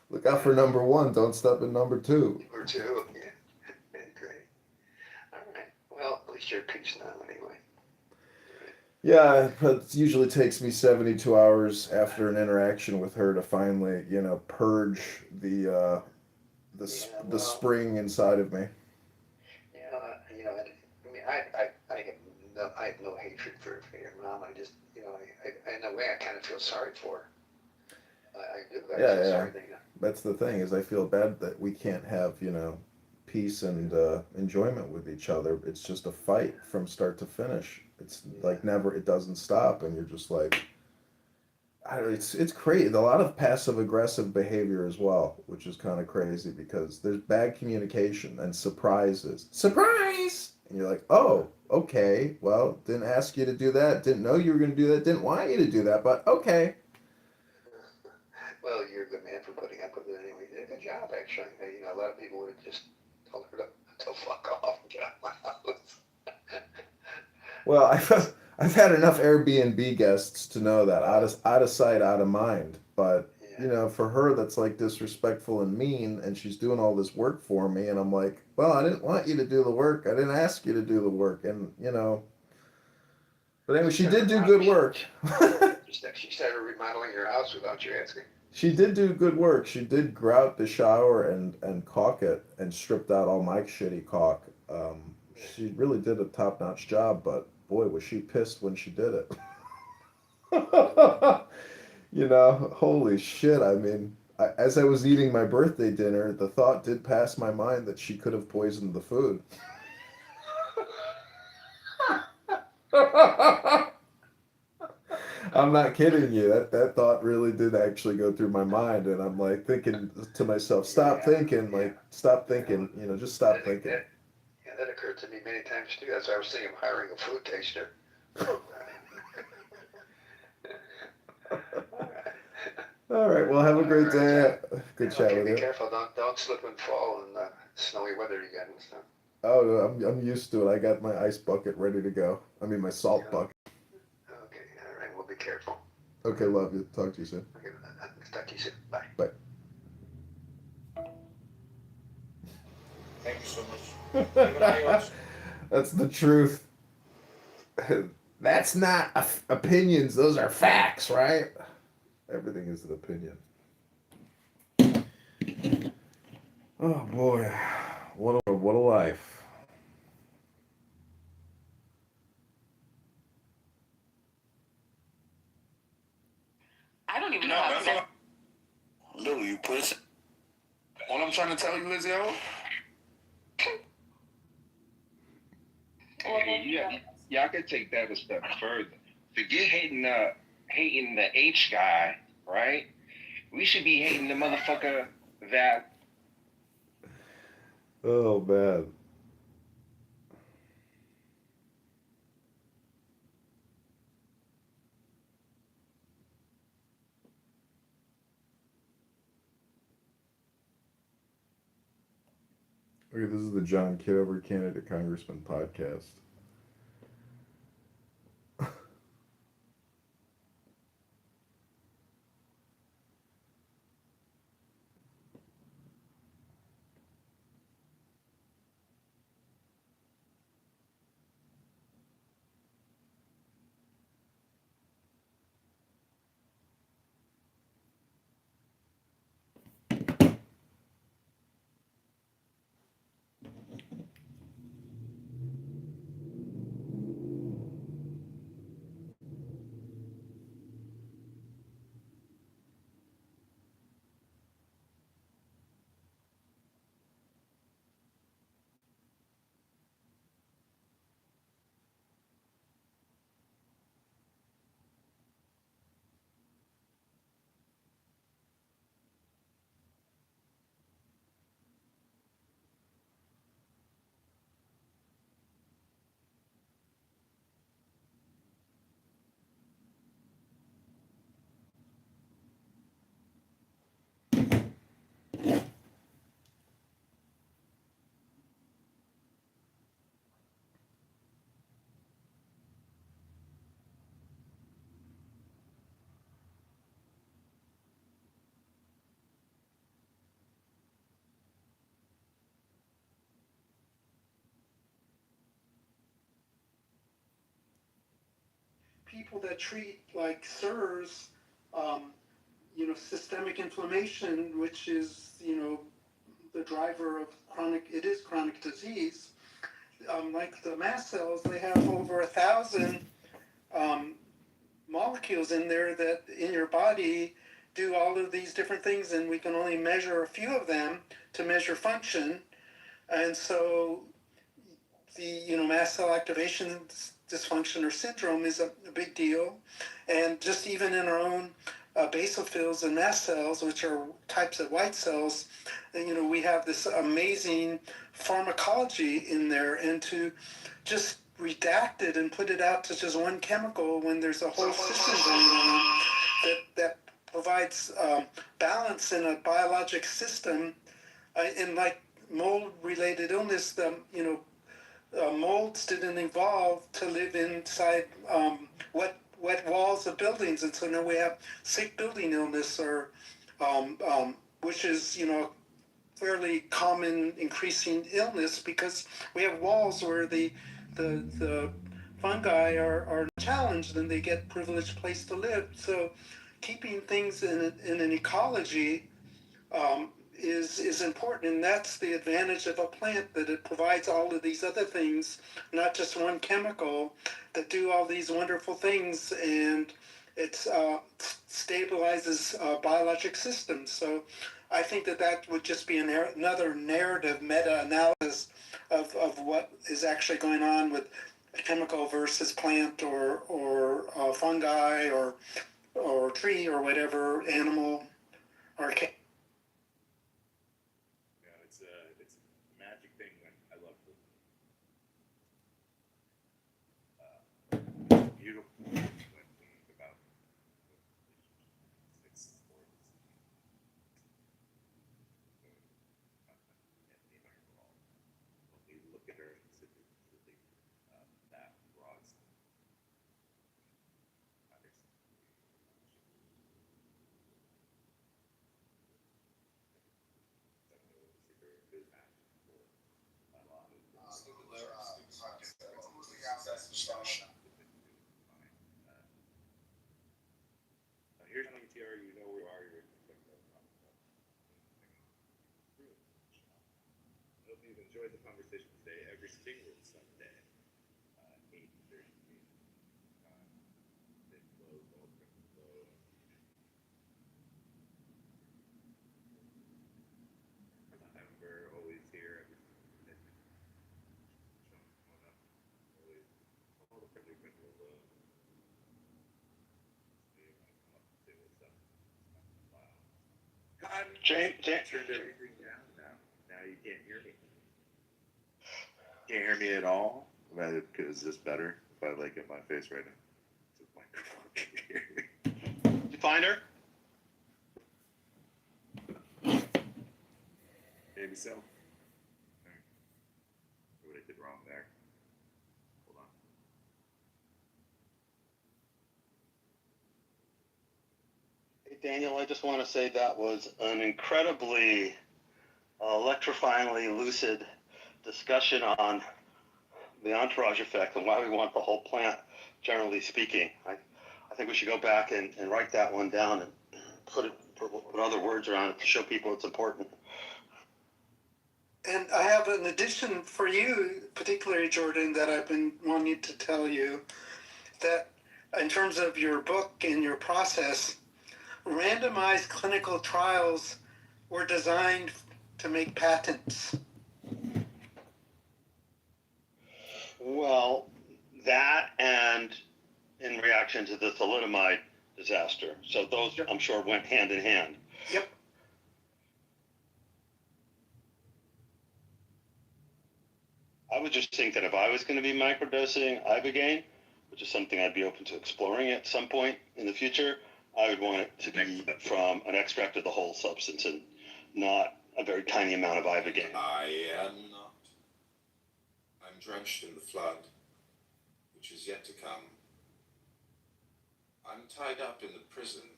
Look out for number one. Don't step in number two. Or two. Yeah, great. All right. Well, at least you're at peace now, anyway. Yeah, but it usually takes me 72 hours after an interaction with her to finally, purge Yeah, the well, spring inside of me. I mean, I have no hatred for your mom. I just, in a way, I kind of feel sorry for her. I do. I Yeah, feel yeah. sorry that, That's the thing is I feel bad that we can't have, peace and enjoyment with each other. It's just a fight from start to finish. It's like never, it doesn't stop, and you're just like, it's crazy. A lot of passive aggressive behavior as well, which is kind of crazy because there's bad communication and surprises. Surprise! And you're like, oh, okay, well, didn't ask you to do that, didn't know you were going to do that, didn't want you to do that, but okay. well, you're a good man for putting up with it anyway. You did a good job, actually. A lot of people would just Told her to fuck off and get out of my house. Well, I've had enough Airbnb guests to know that out of sight, out of mind. But Yeah. you know, for her, that's like disrespectful and mean, and she's doing all this work for me, and I'm like, well, I didn't want you to do the work. I didn't ask you to do the work, and you know. But anyway, she did do good work. She started remodeling your house without you asking. She did do good work. She did grout the shower and caulk it and stripped out all my shitty caulk. She really did a top-notch job, but boy, was she pissed when she did it. You know, holy shit. I mean, as I was eating my birthday dinner, the thought did pass my mind that she could have poisoned the food. I'm not kidding you. That thought really did actually go through my mind, and I'm like thinking to myself, stop thinking, like stop thinking, you know, just stop thinking. Yeah, that occurred to me many times too. That's why I was thinking of hiring a food taster. All right, well, have a great day. Good chat with Be you. careful. Don't slip and fall in snowy weather again. So. Oh, no, I'm used to it. I got my ice bucket ready to go. I mean, my salt bucket. Okay, all right. Well, be careful. Okay, love you. Talk to you soon. Okay, talk to you soon. Bye. Bye. Thank you so much. Even I also. That's the truth. That's not opinions. Those are facts, right? Everything is an opinion. Oh boy, what a life. I don't even know how to say. Lou, you put us. All I'm trying to tell you is, yo, y'all can take that a step further. Forget hating the H guy, right? We should be hating the motherfucker that. Oh man. Okay, this is the John Kitover Candidate Congressman podcast. People that treat like SIRS, systemic inflammation, which is, the driver of chronic disease. Like the mast cells, they have over 1,000 molecules in there that in your body do all of these different things, and we can only measure a few of them to measure function. And so the mast cell activation dysfunction or syndrome is a big deal. And just even in our own basophils and mast cells, which are types of white cells, we have this amazing pharmacology in there. And to just redact it and put it out to just one chemical when there's a whole system going on that provides balance in a biologic system, and like mold-related illness, molds didn't evolve to live inside wet walls of buildings, and so now we have sick building illness, or which is fairly common increasing illness because we have walls where the fungi are challenged and they get privileged place to live. So keeping things in an ecology is important, and that's the advantage of a plant, that it provides all of these other things, not just one chemical, that do all these wonderful things, and it stabilizes biologic systems. So I think that would just be another narrative meta-analysis of what is actually going on with chemical versus plant, or fungi, or tree, or whatever, animal, or It's a magic thing. I love it. Beautiful when about it's when we look at her specifically, that broad here's an ETR, you know where you are, you're I hope you've enjoyed the conversation today. Every single Sunday, 8:30 they close all crypto. We're always here every Sunday. Showing up, always all the friendly people will come up and say what's up. Wow. James, Turned everything down now. Now you can't hear me. Can't hear me at all? Is this better if I like get my face right now? So the microphone can hear me. you find her? Maybe so. What I did wrong there. Hold on. Hey, Daniel, I just want to say that was an incredibly electrifyingly lucid discussion on the entourage effect and why we want the whole plant, generally speaking. I think we should go back and write that one down and put other words around it to show people it's important. And I have an addition for you, particularly Jordan, that I've been wanting to tell you, that in terms of your book and your process, randomized clinical trials were designed to make patents. Well, that and in reaction to the thalidomide disaster. So those, I'm sure, went hand in hand. Yep. I would just think that if I was going to be microdosing Ibogaine, which is something I'd be open to exploring at some point in the future, I would want it to be from an extract of the whole substance and not a very tiny amount of Ibogaine. I am not. I'm drenched in the flood, which is yet to come. I'm tied up in the prison,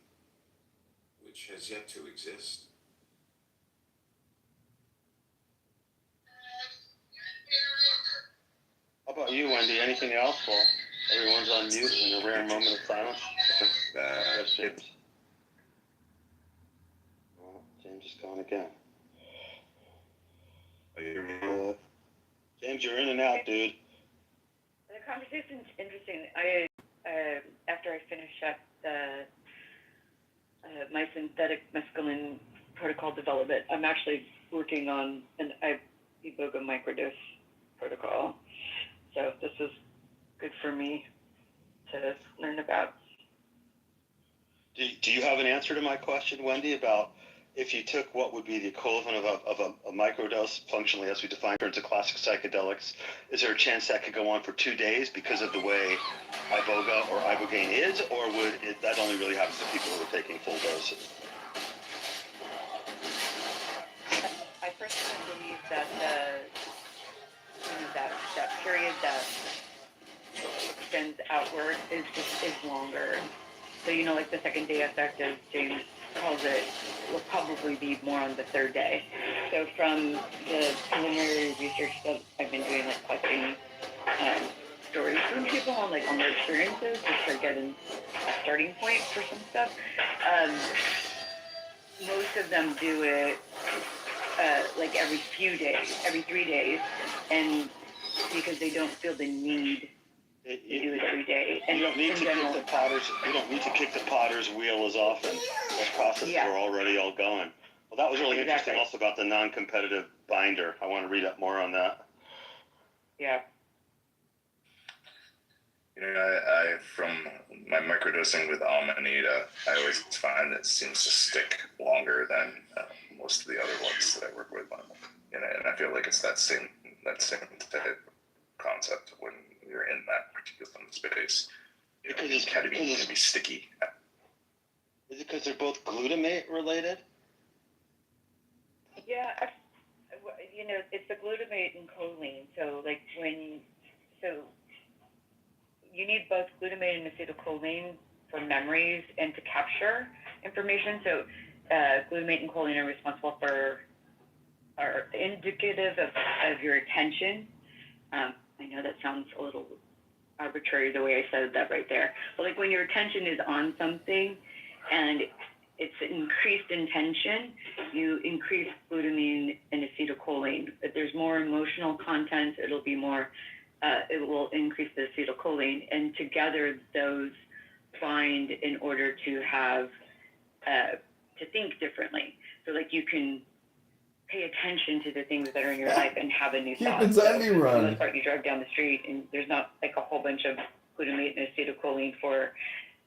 which has yet to exist. How about you, Wendy? Anything else? Well, everyone's on mute in a rare moment of silence. Yes, James. Well, James is gone again. James, you're in and out, dude. The conversation's interesting. After I finish up my synthetic mescaline protocol development, I'm actually working on an iboga microdose protocol. So this is good for me to learn about. Do you have an answer to my question, Wendy, about if you took what would be the equivalent of a microdose, functionally as we define in terms of classic psychedelics, is there a chance that could go on for 2 days because of the way iboga or ibogaine is, or would that only really happen to people who are taking full doses? I personally believe that that period that extends outward is longer. So like the second day effect, as James calls it, will probably be more on the third day. So from the preliminary research that I've been doing, like collecting stories from people on their experiences, just to get a starting point for some stuff. Most of them do it like every few days, every 3 days, and because they don't feel the need to do it every day. And you don't need to kick the potter's. You don't need to kick the potter's wheel as often. Those processes are already all going. Well, that was really interesting. Also about the non-competitive binder. I want to read up more on that. Yeah. I from my microdosing with Amanita, I always find it seems to stick longer than most of the other ones that I work with. And I feel like it's that same type of concept when you're in that particular space. Because ketamine can be sticky. Is it because they're both glutamate related? Yeah, it's the glutamate and choline. So you need both glutamate and acetylcholine for memories and to capture information. So glutamate and choline are responsible are indicative of your attention. I know that sounds a little arbitrary the way I said that right there. But when your attention is on something and it's increased intention, you increase glutamine and acetylcholine. If there's more emotional content, it'll be more, it will increase the acetylcholine. And together those bind in order to have, to think differently. So you can pay attention to the things that are in your life and have a new thought. Keep So, run. for the most part, you drive down the street and there's not a whole bunch of glutamate and acetylcholine for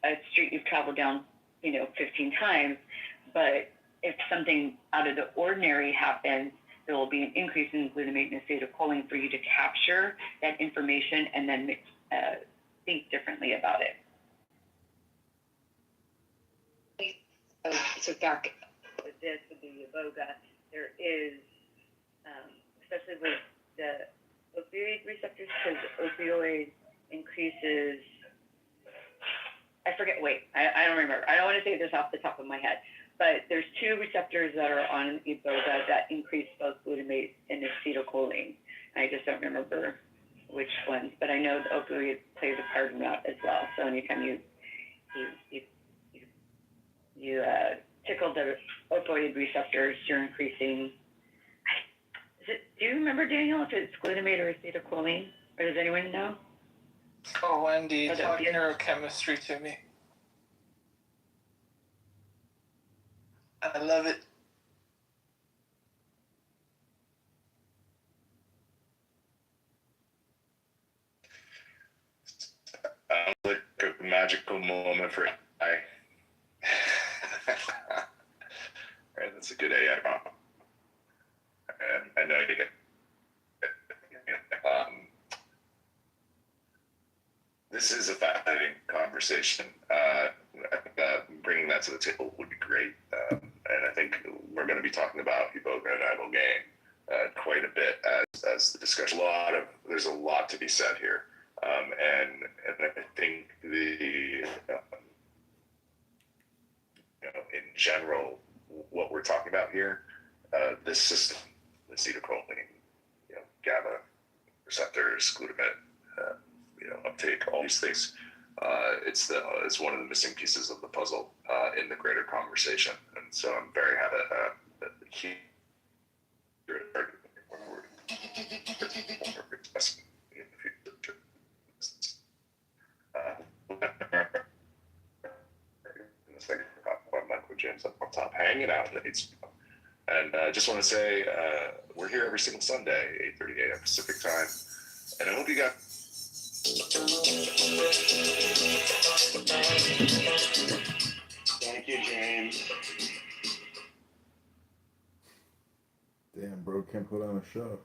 a street you've traveled down 15 times, but if something out of the ordinary happens, there will be an increase in glutamate and acetylcholine for you to capture that information and then think differently about it. So back with this, with the iboga, there is, especially with the opioid receptors, because opioid increases, I forget, I don't remember. I don't want to say this off the top of my head, but there's 2 receptors that are on iboga that increase both glutamate and acetylcholine. I just don't remember which ones, but I know the opioid plays a part in that as well. So anytime you tickle the opioid receptors, you're increasing. Do you remember, Daniel, if it's glutamate or acetylcholine, or does anyone know? Oh, Wendy, talk neurochemistry to me. I love it. Like a magical moment for AI. Right, that's a good AI prompt. And I know you get. This is a fascinating conversation. Bringing that to the table would be great. And I think we're going to be talking about Iboga and Ibogaine quite a bit as the discussion. There's a lot to be said here. And I think in general, what we're talking about here, this system, the acetylcholine, GABA receptors, glutamate, uptake, all these things. It's one of the missing pieces of the puzzle in the greater conversation, and so I'm very happy that the key. Michael James up on top, hanging out in the eight. And I just want to say we're here every single Sunday, 8:30 a.m. Pacific time, and I hope you got. Thank you, James. Damn, bro, can't put on a show.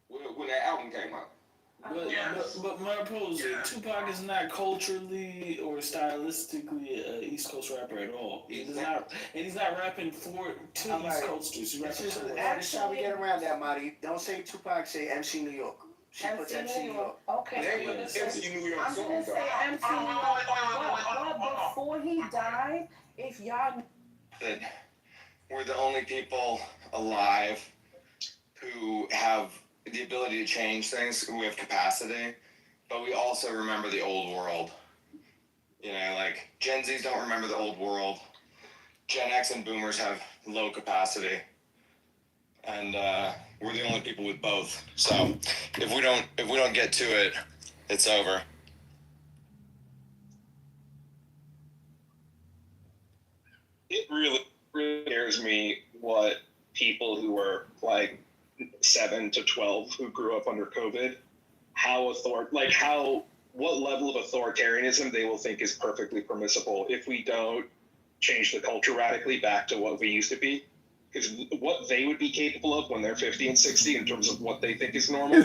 When that album came out. But my opposing, Tupac is not culturally or stylistically an East Coast rapper at all. He's not, and he's not rapping to East Coasters. He's rapping to That's how we get around that, Marty. Don't say Tupac, say MC New York. She puts MC New York. Okay. There you go. MC New York I'm gonna say MC New York, but before he died, if y'all that we're the only people alive who have the ability to change things. We have capacity, but we also remember the old world. You know, like Gen Zs don't remember the old world. Gen X and Boomers have low capacity, and we're the only people with both. So if we don't get to it, it's over. It really scares me what people who are like 7 to 12 who grew up under COVID, what level of authoritarianism they will think is perfectly permissible if we don't change the culture radically back to what we used to be. Because what they would be capable of when they're 50 and 60 in terms of what they think is normal